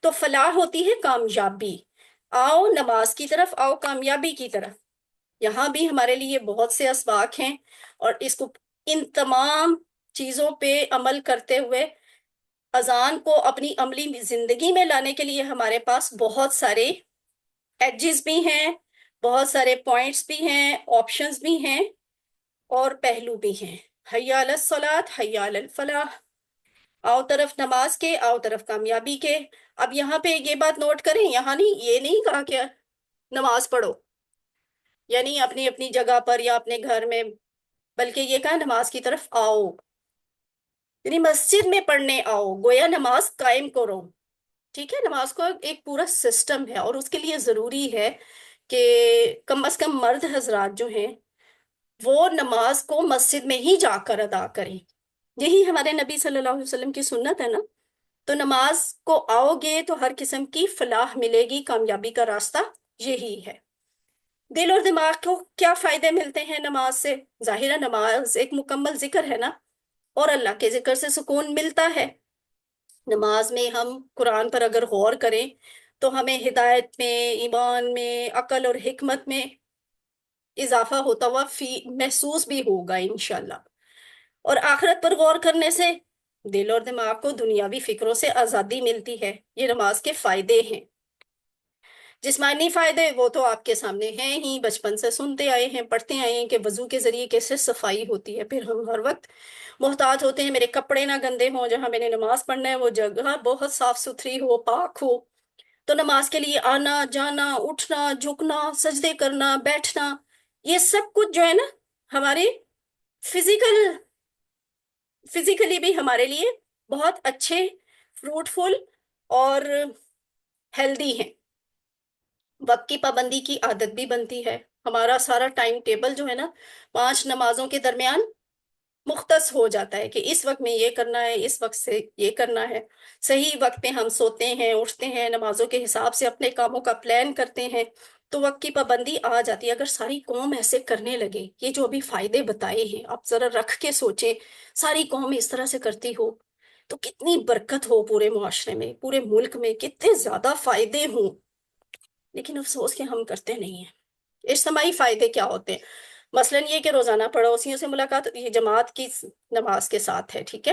Speaker 1: تو فلاح ہوتی ہے کامیابی۔ آؤ نماز کی طرف، آؤ کامیابی کی طرف۔ یہاں بھی ہمارے لیے بہت سے اسباق ہیں، اور اس کو، ان تمام چیزوں پہ عمل کرتے ہوئے اذان کو اپنی عملی زندگی میں لانے کے لیے ہمارے پاس بہت سارے ایجز بھی ہیں، بہت سارے پوائنٹس بھی ہیں، آپشنز بھی ہیں، اور پہلو بھی ہیں۔ حی علی الصلاۃ، حی علی الفلاح، آؤ طرف نماز کے، آؤ طرف کامیابی کے۔ اب یہاں پہ یہ بات نوٹ کریں، یہاں نہیں، یہ نہیں کہا کہ نماز پڑھو، یعنی اپنی اپنی جگہ پر یا اپنے گھر میں، بلکہ یہ کہا نماز کی طرف آؤ، یعنی مسجد میں پڑھنے آؤ، گویا نماز قائم کرو، ٹھیک ہے۔ نماز کو ایک پورا سسٹم ہے، اور اس کے لیے ضروری ہے کہ کم از کم مرد حضرات جو ہیں وہ نماز کو مسجد میں ہی جا کر ادا کریں، یہی ہمارے نبی صلی اللہ علیہ وسلم کی سنت ہے نا۔ تو نماز کو آؤ گے تو ہر قسم کی فلاح ملے گی، کامیابی کا راستہ یہی ہے۔ دل اور دماغ کو کیا فائدے ملتے ہیں نماز سے؟ ظاہرہ نماز ایک مکمل ذکر ہے نا، اور اللہ کے ذکر سے سکون ملتا ہے۔ نماز میں ہم قرآن پر اگر غور کریں تو ہمیں ہدایت میں، ایمان میں، عقل اور حکمت میں اضافہ ہوتا ہوا محسوس بھی ہوگا انشاءاللہ، اور آخرت پر غور کرنے سے دل اور دماغ کو دنیاوی فکروں سے آزادی ملتی ہے۔ یہ نماز کے فائدے ہیں۔ جسمانی فائدے وہ تو آپ کے سامنے ہیں ہی، بچپن سے سنتے آئے ہیں، پڑھتے آئے ہیں کہ وضو کے ذریعے کیسے صفائی ہوتی ہے. پھر ہم ہر وقت محتاط ہوتے ہیں میرے کپڑے نہ گندے ہوں، جہاں میں نے نماز پڑھنا ہے وہ جگہ بہت صاف ستھری ہو، پاک ہو. تو نماز کے لیے آنا جانا، اٹھنا جھکنا، سجدے کرنا بیٹھنا، یہ سب کچھ جو ہے نا ہمارے فزیکلی بھی ہمارے لیے بہت اچھے، فروٹفل اور ہیلدی ہیں. وقت کی پابندی کی عادت بھی بنتی ہے. ہمارا سارا ٹائم ٹیبل جو ہے نا 5 نمازوں کے درمیان مختص ہو جاتا ہے کہ اس وقت میں یہ کرنا ہے، اس وقت سے یہ کرنا ہے. صحیح وقت پہ ہم سوتے ہیں، اٹھتے ہیں، نمازوں کے حساب سے اپنے کاموں کا پلان کرتے ہیں، تو وقت کی پابندی آ جاتی ہے. اگر ساری قوم ایسے کرنے لگے، یہ جو ابھی فائدے بتائے ہیں آپ ذرا رکھ کے سوچیں، ساری قوم اس طرح سے کرتی ہو تو کتنی برکت ہو پورے معاشرے میں، پورے ملک میں کتنے زیادہ فائدے ہوں. لیکن افسوس کہ ہم کرتے نہیں ہیں. اجتماعی فائدے کیا ہوتے ہیں؟ مثلاً یہ کہ روزانہ پڑوسیوں سے ملاقات، یہ جماعت کی نماز کے ساتھ ہے، ٹھیک ہے،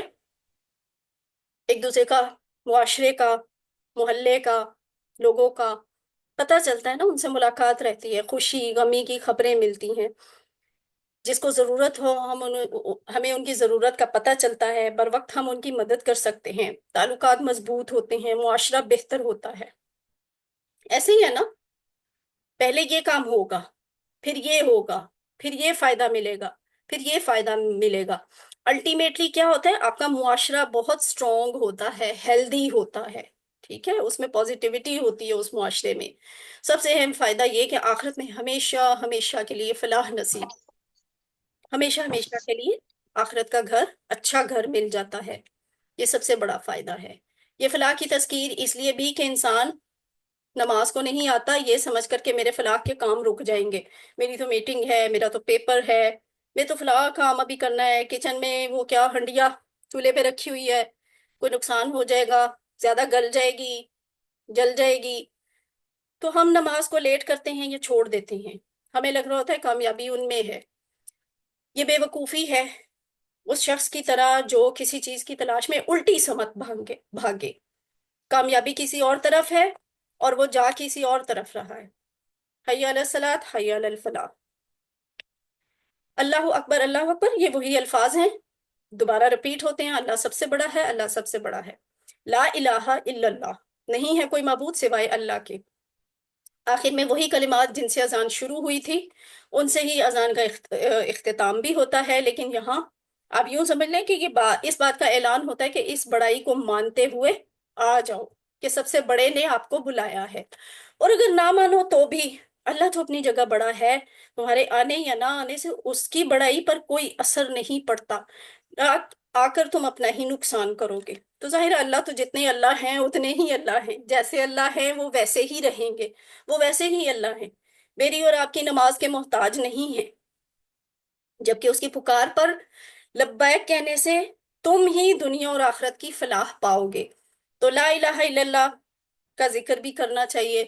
Speaker 1: ایک دوسرے کا، معاشرے کا، محلے کا، لوگوں کا پتہ چلتا ہے نا، ان سے ملاقات رہتی ہے، خوشی غمی کی خبریں ملتی ہیں. جس کو ضرورت ہو ہمیں ان کی ضرورت کا پتہ چلتا ہے، بر وقت ہم ان کی مدد کر سکتے ہیں، تعلقات مضبوط ہوتے ہیں، معاشرہ بہتر ہوتا ہے. ایسے ہی ہے نا، پہلے یہ کام ہوگا، پھر یہ ہوگا، پھر یہ فائدہ ملے گا، پھر یہ فائدہ ملے گا. الٹیمیٹلی کیا ہوتا ہے؟ آپ کا معاشرہ بہت سٹرونگ ہوتا ہے، ہیلدی ہوتا ہے، ٹھیک ہے، اس میں پازیٹیوٹی ہوتی ہے اس معاشرے میں. سب سے اہم فائدہ یہ کہ آخرت میں ہمیشہ ہمیشہ کے لیے فلاح نصیب، ہمیشہ ہمیشہ کے لیے آخرت کا گھر، اچھا گھر مل جاتا ہے. یہ سب سے بڑا فائدہ ہے. یہ فلاح کی تذکیر اس لیے بھی کہ انسان نماز کو نہیں آتا یہ سمجھ کر کہ میرے فلاح کے کام رک جائیں گے، میری تو میٹنگ ہے، میرا تو پیپر ہے، میں تو فلاح کام ابھی کرنا ہے، کچن میں وہ کیا ہنڈیا چولہے پہ رکھی ہوئی ہے، کوئی نقصان ہو جائے گا، زیادہ گل جائے گی، جل جائے گی، تو ہم نماز کو لیٹ کرتے ہیں یا چھوڑ دیتے ہیں. ہمیں لگ رہا ہوتا ہے کامیابی ان میں ہے. یہ بے وقوفی ہے اس شخص کی طرح جو کسی چیز کی تلاش میں الٹی سمت بھاگے. کامیابی کسی اور طرف ہے اور وہ جا کسی اور طرف رہا ہے. حی علی الصلاۃ، حی علی الفلاح. اللہ اکبر، اللہ اکبر، یہ وہی الفاظ ہیں، دوبارہ رپیٹ ہوتے ہیں. اللہ سب سے بڑا ہے، اللہ سب سے بڑا ہے. لا الہ الا اللہ، نہیں ہے کوئی معبود سوائے اللہ کے. آخر میں وہی کلمات جن سے اذان شروع ہوئی تھی ان سے ہی اذان کا اختتام بھی ہوتا ہے. لیکن یہاں آپ یوں سمجھ لیں کہ اس بات کا اعلان ہوتا ہے کہ اس بڑائی کو مانتے ہوئے آ جاؤ کہ سب سے بڑے نے آپ کو بلایا ہے. اور اگر نہ مانو تو بھی اللہ تو اپنی جگہ بڑا ہے، تمہارے آنے یا نہ آنے سے اس کی بڑائی پر کوئی اثر نہیں پڑتا. آ کر تم اپنا ہی نقصان کرو گے. تو ظاہر اللہ تو جتنے اللہ ہیں اتنے ہی اللہ ہیں، جیسے اللہ ہیں وہ ویسے ہی رہیں گے، وہ ویسے ہی اللہ ہیں، میری اور آپ کی نماز کے محتاج نہیں ہیں. جبکہ اس کی پکار پر لبیک کہنے سے تم ہی دنیا اور آخرت کی فلاح پاؤ گے. تو لا الہ الا اللہ کا ذکر بھی کرنا چاہیے،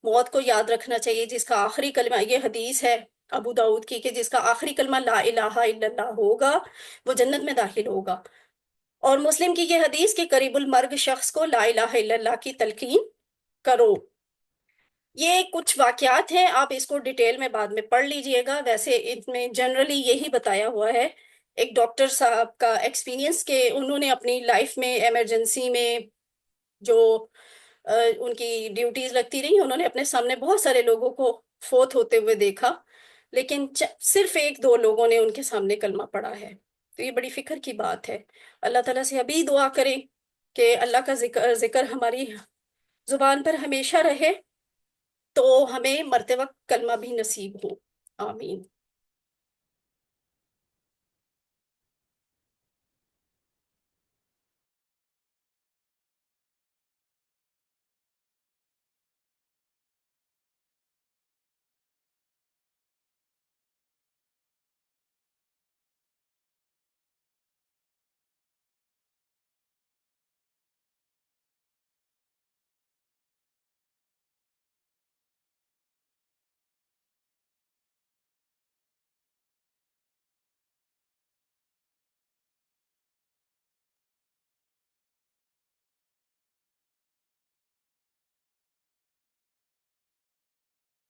Speaker 1: موت کو یاد رکھنا چاہیے، جس کا آخری کلمہ، یہ حدیث ہے ابو داؤد کی، کہ جس کا آخری کلمہ لا الہ الا اللہ ہوگا وہ جنت میں داخل ہوگا. اور مسلم کی یہ حدیث کہ قریب المرگ شخص کو لا الہ الا اللہ کی تلقین کرو. یہ کچھ واقعات ہیں، آپ اس کو ڈیٹیل میں بعد میں پڑھ لیجئے گا. ویسے اس میں جنرلی یہی بتایا ہوا ہے. ایک ڈاکٹر صاحب کا ایکسپیرینس کہ انہوں نے اپنی لائف میں ایمرجنسی میں جو ان کی ڈیوٹیز لگتی رہی، انہوں نے اپنے سامنے بہت سارے لوگوں کو فوت ہوتے ہوئے دیکھا، لیکن صرف 1-2 لوگوں نے ان کے سامنے کلمہ پڑھا ہے. تو یہ بڑی فکر کی بات ہے. اللہ تعالیٰ سے ابھی دعا کریں کہ اللہ کا ذکر ہماری زبان پر ہمیشہ رہے تو ہمیں مرتے وقت کلمہ بھی نصیب ہو. آمین.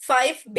Speaker 1: 5B,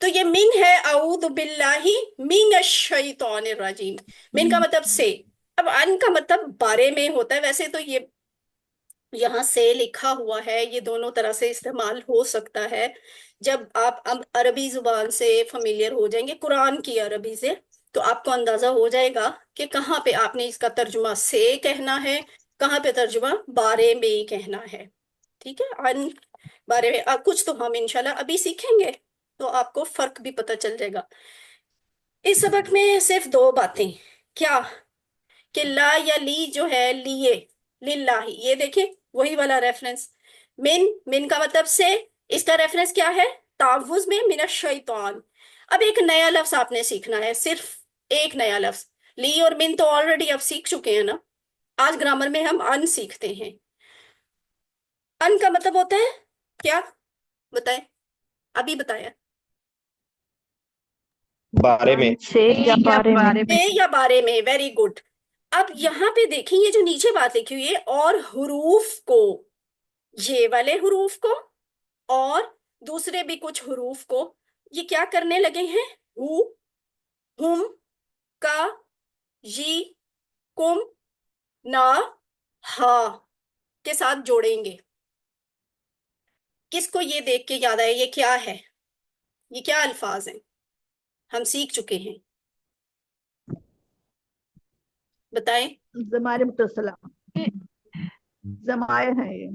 Speaker 1: تو یہ من ہے اعوذ باللہ من الشیطان الرجیم، من کا مطلب سے، اب ان کا مطلب بارے میں ہوتا ہے، ویسے تو یہ یہاں سے لکھا ہوا ہے، یہ دونوں طرح سے استعمال ہو سکتا ہے۔ جب آپ اب عربی زبان سے فیملیئر ہو جائیں گے، قرآن کی عربی سے، تو آپ کو اندازہ ہو جائے گا کہ کہاں پہ آپ نے اس کا ترجمہ سے کہنا ہے، کہاں پہ ترجمہ بارے میں کہنا ہے، ٹھیک ہے؟ ان بارے میں کچھ تو ہم انشاءاللہ ابھی سیکھیں گے، تو آپ کو فرق بھی پتہ چل جائے گا۔ اس سبق میں صرف دو باتیں، کیا کہ لا یا لی جو ہے لیے، للہ، یہ دیکھیں وہی والا ریفرنس، من کا مطلب سے، اس کا ریفرنس کیا ہے؟ تعوذ میں من الشیطان۔ اب ایک نیا لفظ آپ نے سیکھنا ہے، صرف ایک نیا لفظ، لی اور من تو آلریڈی آپ سیکھ چکے ہیں نا، آج گرامر میں ہم ان سیکھتے ہیں۔ ان کا مطلب ہوتا ہے کیا؟ بتائیں، ابھی بتایا،
Speaker 5: بارے میں،
Speaker 3: سے یا بارے میں،
Speaker 1: سے یا بارے میں، ویری گڈ۔ اب یہاں پہ دیکھیں یہ جو نیچے بات لکھی ہوئی ہے، اور حروف کو، یہ والے حروف کو اور دوسرے بھی کچھ حروف کو، یہ کیا کرنے لگے ہیں؟ ہو، ہم، کا، جی، کم، نا، ہا کے ساتھ جوڑیں گے۔ کس کو یہ دیکھ کے یاد آئے یہ کیا ہے؟ یہ کیا الفاظ ہیں؟ ہم سیکھ چکے ہیں، بتائیں۔
Speaker 4: ضمائر متصلہ، ضمائر ہیں یہ۔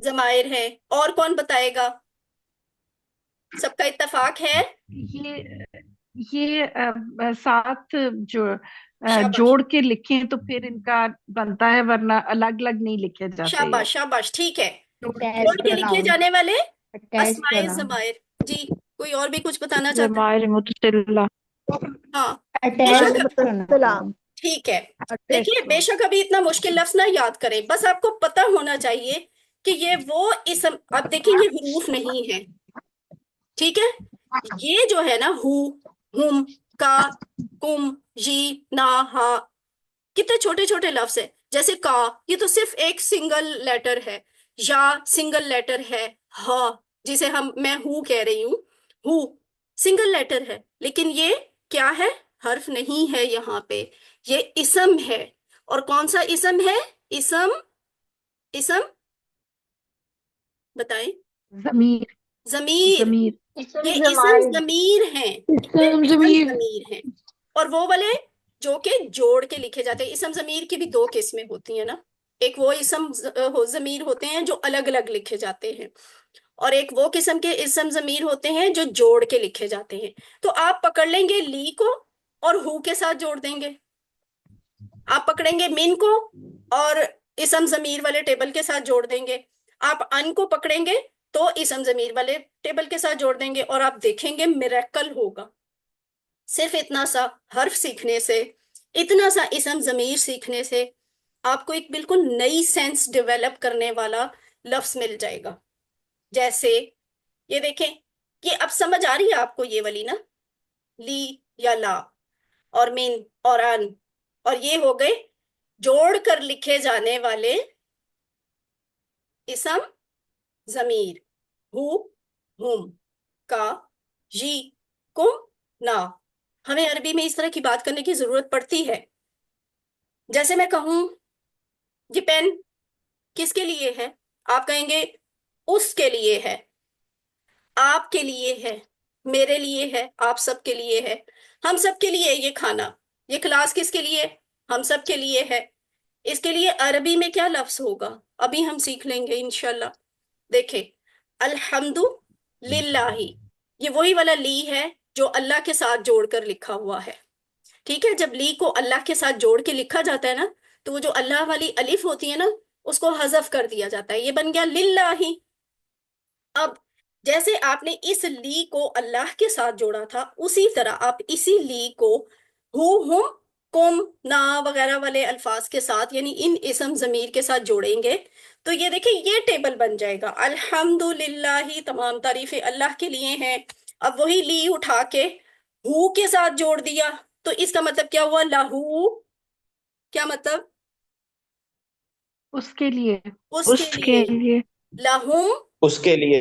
Speaker 1: ضمائر ہیں، اور کون بتائے گا؟ سب کا اتفاق ہے؟
Speaker 3: یہ ساتھ جو
Speaker 1: شاباش،
Speaker 3: جوڑ کے لکھیں تو پھر ان کا بنتا ہے، ورنہ الگ الگ نہیں لکھے جاتے یہ۔
Speaker 1: شاباش شاباش، ٹھیک ہے۔
Speaker 6: Attached
Speaker 1: جوڑ کے لکھے
Speaker 6: pronoun.
Speaker 1: جانے والے
Speaker 6: Attached
Speaker 1: اسماء
Speaker 6: pronoun.
Speaker 1: ضمائر۔ جی، کوئی اور بھی کچھ بتانا چاہتا
Speaker 3: ضمائر متصلہ،
Speaker 1: ہے؟ ہاں، بے
Speaker 6: Attached
Speaker 1: شک،
Speaker 4: متصلہ،
Speaker 6: pronoun.
Speaker 1: ٹھیک ہے۔
Speaker 4: attached
Speaker 1: دیکھیے بے شک ابھی اتنا مشکل لفظ نہ یاد کریں، بس آپ کو پتہ ہونا چاہیے کہ یہ وہ اسم، اب دیکھیں یہ حروف نہیں ہے، ٹھیک ہے؟ یہ جو ہے نا ہو، ہم، کا، کم، جی، نا، ہا، کتنے چھوٹے چھوٹے لفظ ہیں، جیسے کا، یہ تو صرف ایک سنگل لیٹر ہے، یا سنگل لیٹر ہے، ہا جسے میں ہوں کہہ رہی ہوں، ہو سنگل لیٹر ہے، لیکن یہ کیا ہے؟ حرف نہیں ہے یہاں پہ، یہ اسم ہے۔ اور کون سا اسم ہے؟ اسم، اسم بتائیں۔
Speaker 3: ضمیر،
Speaker 1: ضمیر،
Speaker 3: ضمیر،
Speaker 6: Ism
Speaker 1: یہ اسم
Speaker 6: Zamir.
Speaker 1: ضمیر ہیں، یہ اسم ضمیر ہیں، اور وہ والے جو کہ جوڑ کے لکھے جاتے ہیں۔ اسم ضمیر کی بھی دو قسمیں ہوتی ہیں نا، ایک وہ اسم ضمیر ہوتے ہیں جو الگ الگ لکھے جاتے ہیں، اور ایک وہ قسم کے اسم ضمیر ہوتے ہیں جو جوڑ کے لکھے جاتے ہیں۔ تو آپ پکڑ لیں گے لی کو اور ہو کے ساتھ جوڑ دیں گے، آپ پکڑیں گے من کو اور اسم ضمیر والے ٹیبل کے ساتھ جوڑ دیں گے، آپ ان کو پکڑیں گے تو اسم ضمیر والے ٹیبل کے ساتھ جوڑ دیں گے، اور آپ دیکھیں گے میریکل ہوگا۔ صرف اتنا سا حرف سیکھنے سے، اتنا سا اسم ضمیر سیکھنے سے آپ کو ایک بالکل نئی سینس ڈیولپ کرنے والا لفظ مل جائے گا۔ جیسے یہ دیکھیں، یہ اب سمجھ آ رہی ہے آپ کو یہ والی نا، لی یا لا اور من اور ان، اور یہ ہو گئے جوڑ کر لکھے جانے والے اسم ضمیر، ہو، ہم، کا، جی، کم، نا۔ ہمیں عربی میں اس طرح کی بات کرنے کی ضرورت پڑتی ہے۔ جیسے میں کہوں یہ پین کس کے لیے ہے، آپ کہیں گے اس کے لیے ہے، آپ کے لیے ہے، میرے لیے ہے، آپ سب کے لیے ہے، ہم سب کے لیے یہ کھانا، یہ کلاس کس کے لیے؟ ہم سب کے لیے ہے۔ اس کے لیے عربی میں کیا لفظ ہوگا؟ ابھی ہم سیکھ لیں گے انشاءاللہ۔ دیکھیں، الحمد للہ، یہ وہی والا لی ہے جو اللہ کے ساتھ جوڑ کر لکھا ہوا ہے، ٹھیک ہے؟ جب لی کو اللہ کے ساتھ جوڑ کے لکھا جاتا ہے نا، تو وہ جو اللہ والی الف ہوتی ہے نا، اس کو حذف کر دیا جاتا ہے، یہ بن گیا للہ۔ اب جیسے آپ نے اس لی کو اللہ کے ساتھ جوڑا تھا، اسی طرح آپ اسی لی کو ہو، ہم، کم، نا وغیرہ والے الفاظ کے ساتھ، یعنی ان اسم ضمیر کے ساتھ جوڑیں گے، تو یہ دیکھیں یہ ٹیبل بن جائے گا، الحمدللہ، تمام تعریفیں اللہ کے لیے ہیں۔ اب وہی لی اٹھا کے ہو کے ساتھ جوڑ دیا، تو اس کا مطلب کیا ہوا؟ لہو، کیا مطلب؟
Speaker 3: اس کے لیے،
Speaker 1: اس کے لیے، لہم،
Speaker 5: اس کے لیے،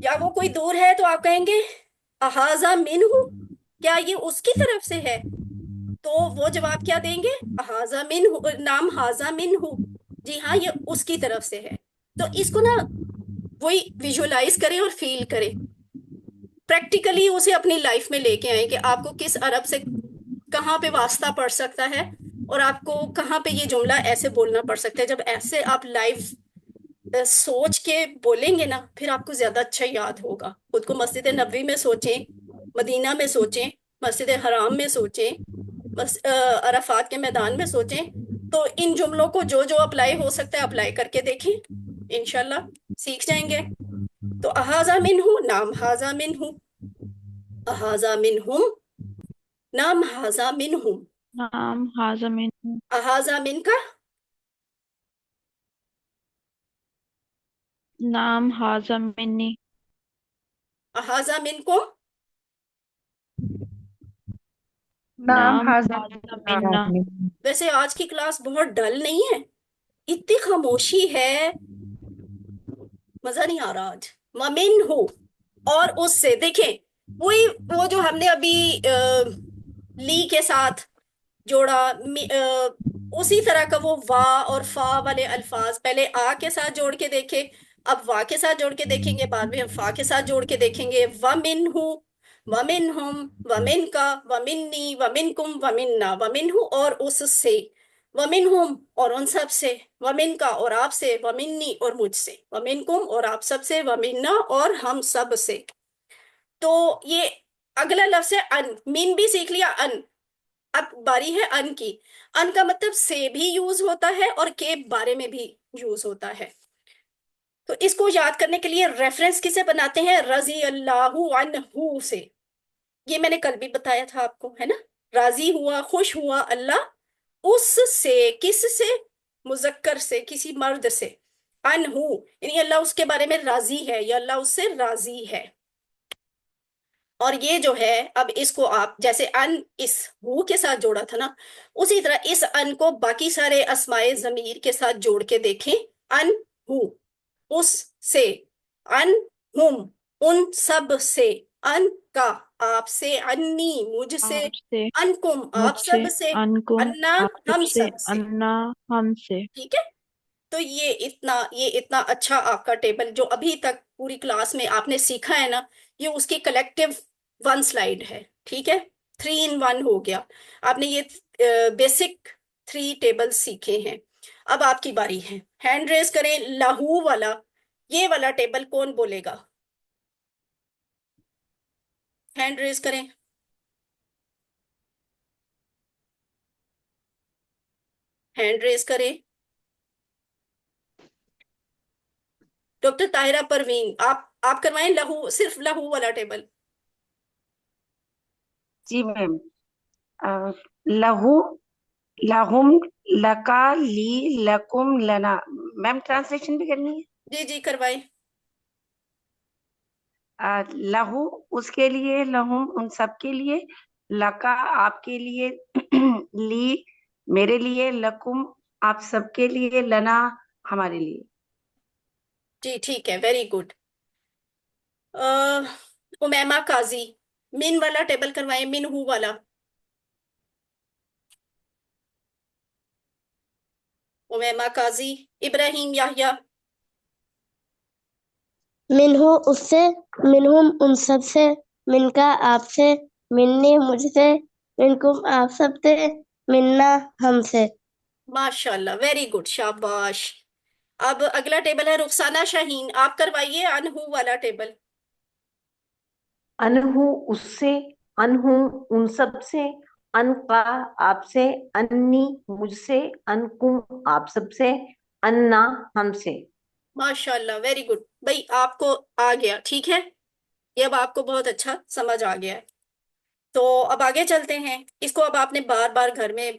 Speaker 1: یا وہ کوئی دور ہے تو آپ کہیں گے احاذا منہ، کیا یہ اس کی طرف سے ہے؟ تو وہ جواب کیا دیں گے؟ احاذا منہ، نام حاذا منہ، جی ہاں یہ اس کی طرف سے ہے۔ تو اس کو نا وہی ویژولائز کریں اور فیل کریں، پریکٹیکلی اسے اپنی لائف میں لے کے آئیں کہ آپ کو کس عرب سے کہاں پہ واسطہ پڑ سکتا ہے، اور آپ کو کہاں پہ یہ جملہ ایسے بولنا پڑ سکتا ہے۔ جب ایسے آپ لائف سوچ کے بولیں گے نا، پھر آپ کو زیادہ اچھا یاد ہوگا۔ خود کو مسجد نبوی میں سوچیں، مدینہ میں سوچیں، مسجد حرام میں سوچیں، عرفات کے میدان میں سوچیں، تو ان جملوں کو جو جو اپلائی ہو سکتا ہے اپلائی کر کے دیکھیں، انشاءاللہ سیکھ جائیں گے۔ تو احاذا منہ، نام حاذا منہ، احاذا منہم، نام حاذا منہم،
Speaker 3: نام حازم
Speaker 1: احاذا من کا
Speaker 3: نام حازم منی
Speaker 1: احاذا منکم،
Speaker 3: نام
Speaker 4: حازم
Speaker 3: حازم منا۔
Speaker 1: ویسے آج کی کلاس بہت ڈل نہیں ہے، اتنی خاموشی ہے، مزہ نہیں آ رہا آج۔ ومن ہو، اور اس سے دیکھیں، وہی وہ جو ہم نے ابھی لی کے ساتھ جوڑا، اسی طرح کا وہ وا اور فا والے الفاظ پہلے آ کے ساتھ جوڑ کے دیکھے، اب وا کے ساتھ جوڑ کے دیکھیں گے، بعد میں ہم فا کے ساتھ جوڑ کے دیکھیں گے۔ ومن ہو، ومن ہم، ومن کا، ومنی، ومن کم، ومننا، ومن ہو اور اس سے، ومن ہم اور ان سب سے، ومن کا اور آپ سے، ومنی اور مجھ سے، ومن کم اور آپ سب سے، ومننا اور ہم سب سے۔ تو یہ اگلا لفظ ہے ان، من بھی سیکھ لیا، ان، اب باری ہے ان کی۔ ان کا مطلب سے بھی یوز ہوتا ہے اور کے بارے میں بھی یوز ہوتا ہے۔ تو اس کو یاد کرنے کے لیے ریفرنس کسے بناتے ہیں؟ رضی اللہ عنہ سے، یہ میں نے کل بھی بتایا تھا آپ کو، ہے نا؟ راضی ہوا، خوش ہوا اللہ اس سے، کس سے؟ مذکر سے، کسی مرد سے، عنہ، یعنی اللہ اس کے بارے میں راضی ہے یا اللہ اس سے راضی ہے۔ اور یہ جو ہے، اب اس کو آپ جیسے ان اس ہو کے ساتھ جوڑا تھا نا، اسی طرح اس ان کو باقی سارے اسماء ضمیر کے ساتھ جوڑ کے دیکھیں۔ ان ہو، اس سے، ان ہم، ان سب سے، ان کا، آپ سے، انی، مجھ سے،
Speaker 3: آپ سے،
Speaker 1: ان کم،
Speaker 3: مجھ
Speaker 1: آپ
Speaker 3: سے،
Speaker 1: سب سے،
Speaker 3: انکم،
Speaker 1: انا،
Speaker 3: آپ سب
Speaker 1: ہم
Speaker 3: سے،
Speaker 1: سب سے،
Speaker 3: انا، ہم سے۔
Speaker 1: ٹھیک ہے؟ تو یہ اتنا اچھا آپ کا ٹیبل جو ابھی تک پوری کلاس میں آپ نے سیکھا ہے نا، یہ اس کی کلیکٹیو 1 سلائیڈ ہے، ٹھیک ہے؟ 3 in 1 ہو گیا، آپ نے یہ بیسک 3 ٹیبل سیکھے ہیں۔ اب آپ کی باری ہے، ہینڈ ریز کریں، لہو والا، یہ والا ٹیبل کون بولے گا؟ ہینڈ ریز کریں، ہینڈ ریز کریں۔ ڈاکٹر طاہرہ پروین، آپ کروائیں لہو، صرف لہو والا ٹیبل۔
Speaker 7: جی میم، لہو، لہم، لکا، لی، لکم، لنا۔ میم ٹرانسلیشن بھی کرنی ہے۔
Speaker 1: جی جی کروائیں۔
Speaker 7: لہو اس کے لیے، لہم ان سب کے لیے، لکا آپ کے لیے، لی میرے لیے، لکم آپ سب کے لیے، لنا ہمارے لیے۔
Speaker 1: جی ٹھیک ہے، ویری گڈ۔ امیمہ قاضی، من والا ٹیبل کروائیں، من ہو والا۔ امیمہ قاضی، ابراہیم یحییٰ،
Speaker 8: منہ اس سے، منہم ان سب سے، من کا آپ سے، منی مجھ سے، منکم آپ سب سے، منا ہم سے۔
Speaker 1: ماشاءاللہ، ویری گڈ، شاباش۔ اب اگلا ٹیبل ہے رخسانہ شاہین، آپ کروائیے انہو والا ٹیبل۔
Speaker 2: انہو اس سے، انہم ان سب سے، ان کا آپ سے، انی مجھ سے، انکم آپ سب سے، انا ہم سے۔
Speaker 1: ماشاءاللہ، ویری گڈ بھائی، آپ کو آ گیا، ٹھیک ہے؟ یہ اب آپ کو بہت اچھا سمجھ آ گیا ہے۔ تو اب آگے چلتے ہیں، اس کو اب آپ نے بار بار گھر میں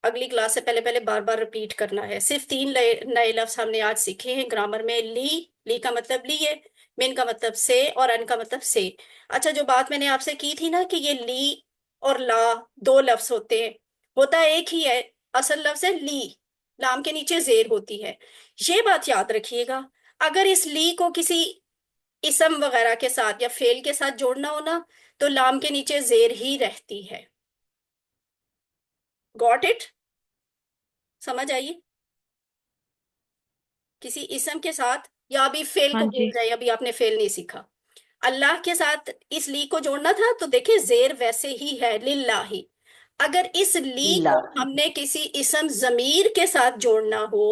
Speaker 1: اگلی کلاس سے پہلے بار بار ریپیٹ کرنا ہے۔ صرف 3 نئے لفظ ہم نے آج سیکھے ہیں گرامر میں۔ لی کا مطلب لیے، من کا مطلب سے، اور ان کا مطلب سے۔ اچھا، جو بات میں نے آپ سے کی تھی نا کہ یہ لی اور لا 2 لفظ ہوتے ہیں، ہوتا ایک ہی ہے، اصل لفظ ہے لی، لام کے نیچے زیر ہوتی ہے۔ یہ بات یاد رکھیے گا، اگر اس لی کو کسی اسم وغیرہ کے ساتھ یا فعل کے ساتھ جوڑنا ہونا تو لام کے نیچے زیر ہی رہتی ہے. Got it? سمجھ آئیے؟ کسی اسم کے ساتھ یا ابھی فعل
Speaker 3: ہاں
Speaker 1: کو
Speaker 3: جی
Speaker 1: بھول جائے، ابھی آپ نے فعل نہیں سیکھا. اللہ کے ساتھ اس لی کو جوڑنا تھا تو دیکھیں زیر ویسے ہی ہے للہ. اگر اس لی
Speaker 2: للہ.
Speaker 1: کو ہم نے کسی اسم ضمیر کے ساتھ جوڑنا ہو،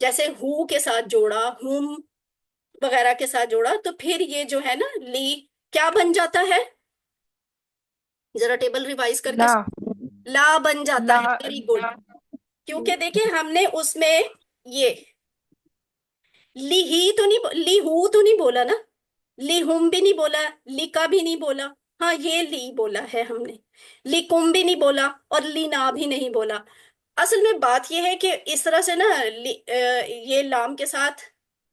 Speaker 1: جیسے ہو کے ساتھ جوڑا، ہم وغیرہ کے ساتھ جوڑا، تو پھر یہ جو ہے نا لی کیا بن جاتا ہے؟ ذرا ٹیبل ریوائز کر کے
Speaker 3: لا
Speaker 1: لا بن جاتا
Speaker 3: لا
Speaker 1: ہے. Very good. کیونکہ دیکھیں ہم نے اس میں یہ لی ہی تو نہیں لی ہو تو نہیں بولا نا، لی ہم بھی نہیں بولا، لی کا بھی نہیں بولا. ہاں یہ لی بولا ہے ہم نے، لی کم بھی نہیں بولا اور لی نا بھی نہیں بولا. اصل میں بات یہ ہے کہ اس طرح سے نا یہ لام کے ساتھ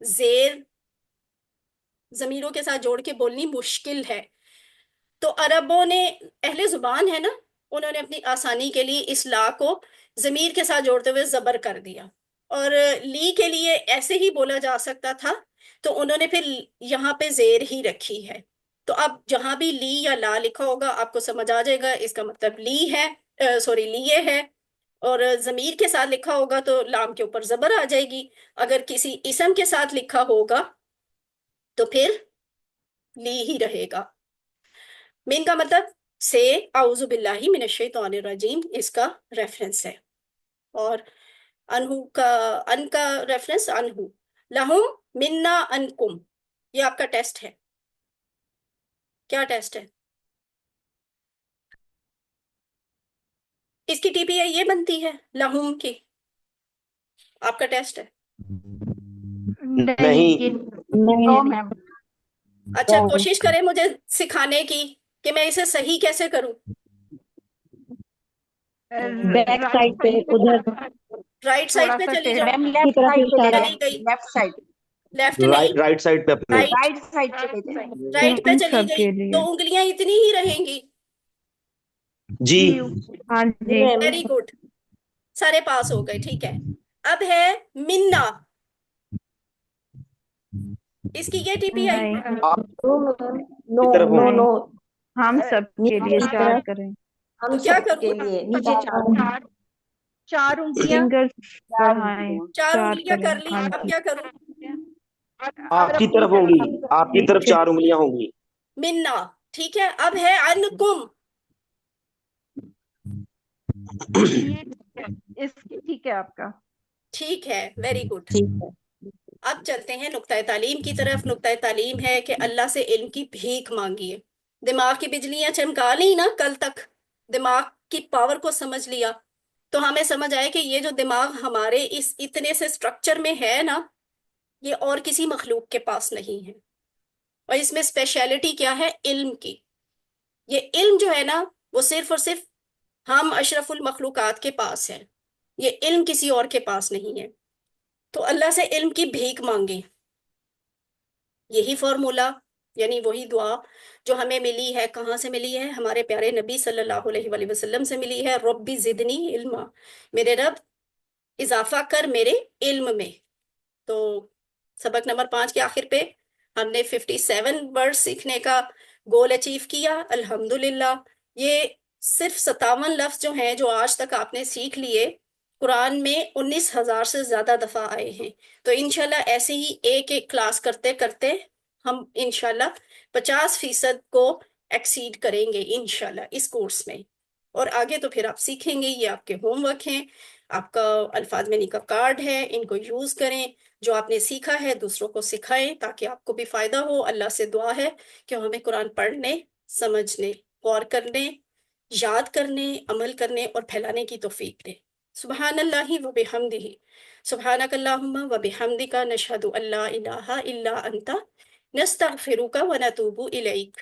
Speaker 1: زیر ضمیروں کے ساتھ جوڑ کے بولنی مشکل ہے. تو عربوں نے، اہل زبان ہے نا، انہوں نے اپنی آسانی کے لیے اس لا کو ضمیر کے ساتھ جوڑتے ہوئے زبر کر دیا، اور لی کے لیے ایسے ہی بولا جا سکتا تھا تو انہوں نے پھر یہاں پہ زیر ہی رکھی ہے. تو اب جہاں بھی لی یا لا لکھا ہوگا آپ کو سمجھ آ جائے گا اس کا مطلب لی ہے، سوری لیے ہے. اور ضمیر کے ساتھ لکھا ہوگا تو لام کے اوپر زبر آ جائے گی. اگر کسی اسم کے ساتھ لکھا ہوگا تو پھر لی ہی رہے گا. من کا مطلب سے اعوذ باللہ من الشیطان الرجیم اس کا ریفرنس ہے، اور ان کا ریفرنس انہو. لہم منا انکم، یہ آپ کا ٹیسٹ ہے. کیا ٹیسٹ ہے اس کی؟ ٹی پی آئی یہ بنتی ہے لہم کی. آپ کا ٹیسٹ ہے.
Speaker 5: نہیں.
Speaker 3: نو میم.
Speaker 1: اچھا کوشش کریں مجھے سکھانے کی کہ میں اسے صحیح کیسے کروں.
Speaker 3: بیک سائڈ پہ ادھر
Speaker 1: رائٹ سائڈ پہ چلی جاؤ.
Speaker 7: میم لیفٹ سائڈ پہ لے
Speaker 1: چلی
Speaker 7: جائیں،
Speaker 1: گئی.
Speaker 7: لیفٹ سائڈ،
Speaker 1: لیفٹ نہیں،
Speaker 5: رائٹ سائڈ پہ اپنے.
Speaker 1: رائٹ
Speaker 7: رائٹ سائڈ پہ لے جائیں.
Speaker 1: رائٹ پہ
Speaker 3: ان
Speaker 1: چلی
Speaker 3: سب
Speaker 1: گئی
Speaker 3: کے لیے.
Speaker 1: تو انگلیاں اتنی ہی رہیں گی.
Speaker 5: جی.
Speaker 3: ہاں جی
Speaker 1: ویری گڈ، سارے پاس ہو گئے. ٹھیک ہے، اب ہے منا. اس کی یہ ٹی پی آئی.
Speaker 3: نہیں،
Speaker 5: آپ
Speaker 2: نو
Speaker 5: کی طرف
Speaker 2: نو
Speaker 5: ہوں.
Speaker 2: نو.
Speaker 3: ہم سب کے لیے
Speaker 2: نیچے کی
Speaker 3: چار
Speaker 2: طرف.
Speaker 3: کریں.
Speaker 2: ہم
Speaker 1: تو کیا
Speaker 2: سب
Speaker 1: کروں؟
Speaker 2: کے لیے نیچے چار.
Speaker 4: چار انگلیاں.
Speaker 3: فنگر بڑھائیں،
Speaker 1: چار
Speaker 3: چار
Speaker 1: انگلیاں
Speaker 3: کریں.
Speaker 1: کر لی.
Speaker 3: ہاں
Speaker 1: اب
Speaker 3: جی
Speaker 1: کیا کروں؟
Speaker 5: آپ کی طرف ہوں گی، آپ کی طرف 4 انگلیاں ہوں گی.
Speaker 1: منا. ٹھیک ہے، اب ہے انکم.
Speaker 3: اس کی ٹھیک ہے آپ کا.
Speaker 1: ٹھیک ہے، ویری گڈ.
Speaker 2: ٹھیک ہے.
Speaker 1: اب چلتے ہیں نقطۂ تعلیم کی طرف. نقطۂ تعلیم ہے کہ اللہ سے علم کی بھیک مانگیے. دماغ کی بجلیاں چمکا لی نا کل تک، دماغ کی پاور کو سمجھ لیا تو ہمیں سمجھ آئے کہ یہ جو دماغ ہمارے اس اتنے سے سٹرکچر میں ہے نا، یہ اور کسی مخلوق کے پاس نہیں ہے. اور اس میں اسپیشلٹی کیا ہے؟ علم کی. یہ علم جو ہے نا وہ صرف اور صرف ہم اشرف المخلوقات کے پاس ہے، یہ علم کسی اور کے پاس نہیں ہے. تو اللہ سے علم کی بھیک مانگیں. یہی فارمولا یعنی وہی دعا جو ہمیں ملی ہے، کہاں سے ملی ہے؟ ہمارے پیارے نبی صلی اللہ علیہ وآلہ وسلم سے ملی ہے. ربی زدنی علما، میرے رب اضافہ کر میرے علم میں. تو سبق نمبر 5 کے آخر پہ ہم نے 57 ورڈ سیکھنے کا گول اچیو کیا الحمدللہ. یہ صرف 57 لفظ جو ہیں جو آج تک آپ نے سیکھ لیے، قرآن میں 19,000 سے زیادہ دفعہ آئے ہیں. تو انشاءاللہ ایسے ہی ایک ایک کلاس کرتے کرتے ہم انشاءاللہ 50% کو ایکسیڈ کریں گے انشاءاللہ اس کورس میں. اور آگے تو پھر آپ سیکھیں گے. یہ آپ کے ہوم ورک ہیں، آپ کا الفاظ میں کا کارڈ ہے، ان کو یوز کریں. جو آپ نے سیکھا ہے دوسروں کو سکھائیں تاکہ آپ کو بھی فائدہ ہو. اللہ سے دعا ہے کہ ہمیں قرآن پڑھنے، سمجھنے، غور کرنے، یاد کرنے، عمل کرنے اور پھیلانے کی توفیق دے. سبحان اللہ و بحمدہ، سبحانک اللہم و بحمدک، نشہد ان لا الہ الا انت، نستغفرک و نتوب الیک.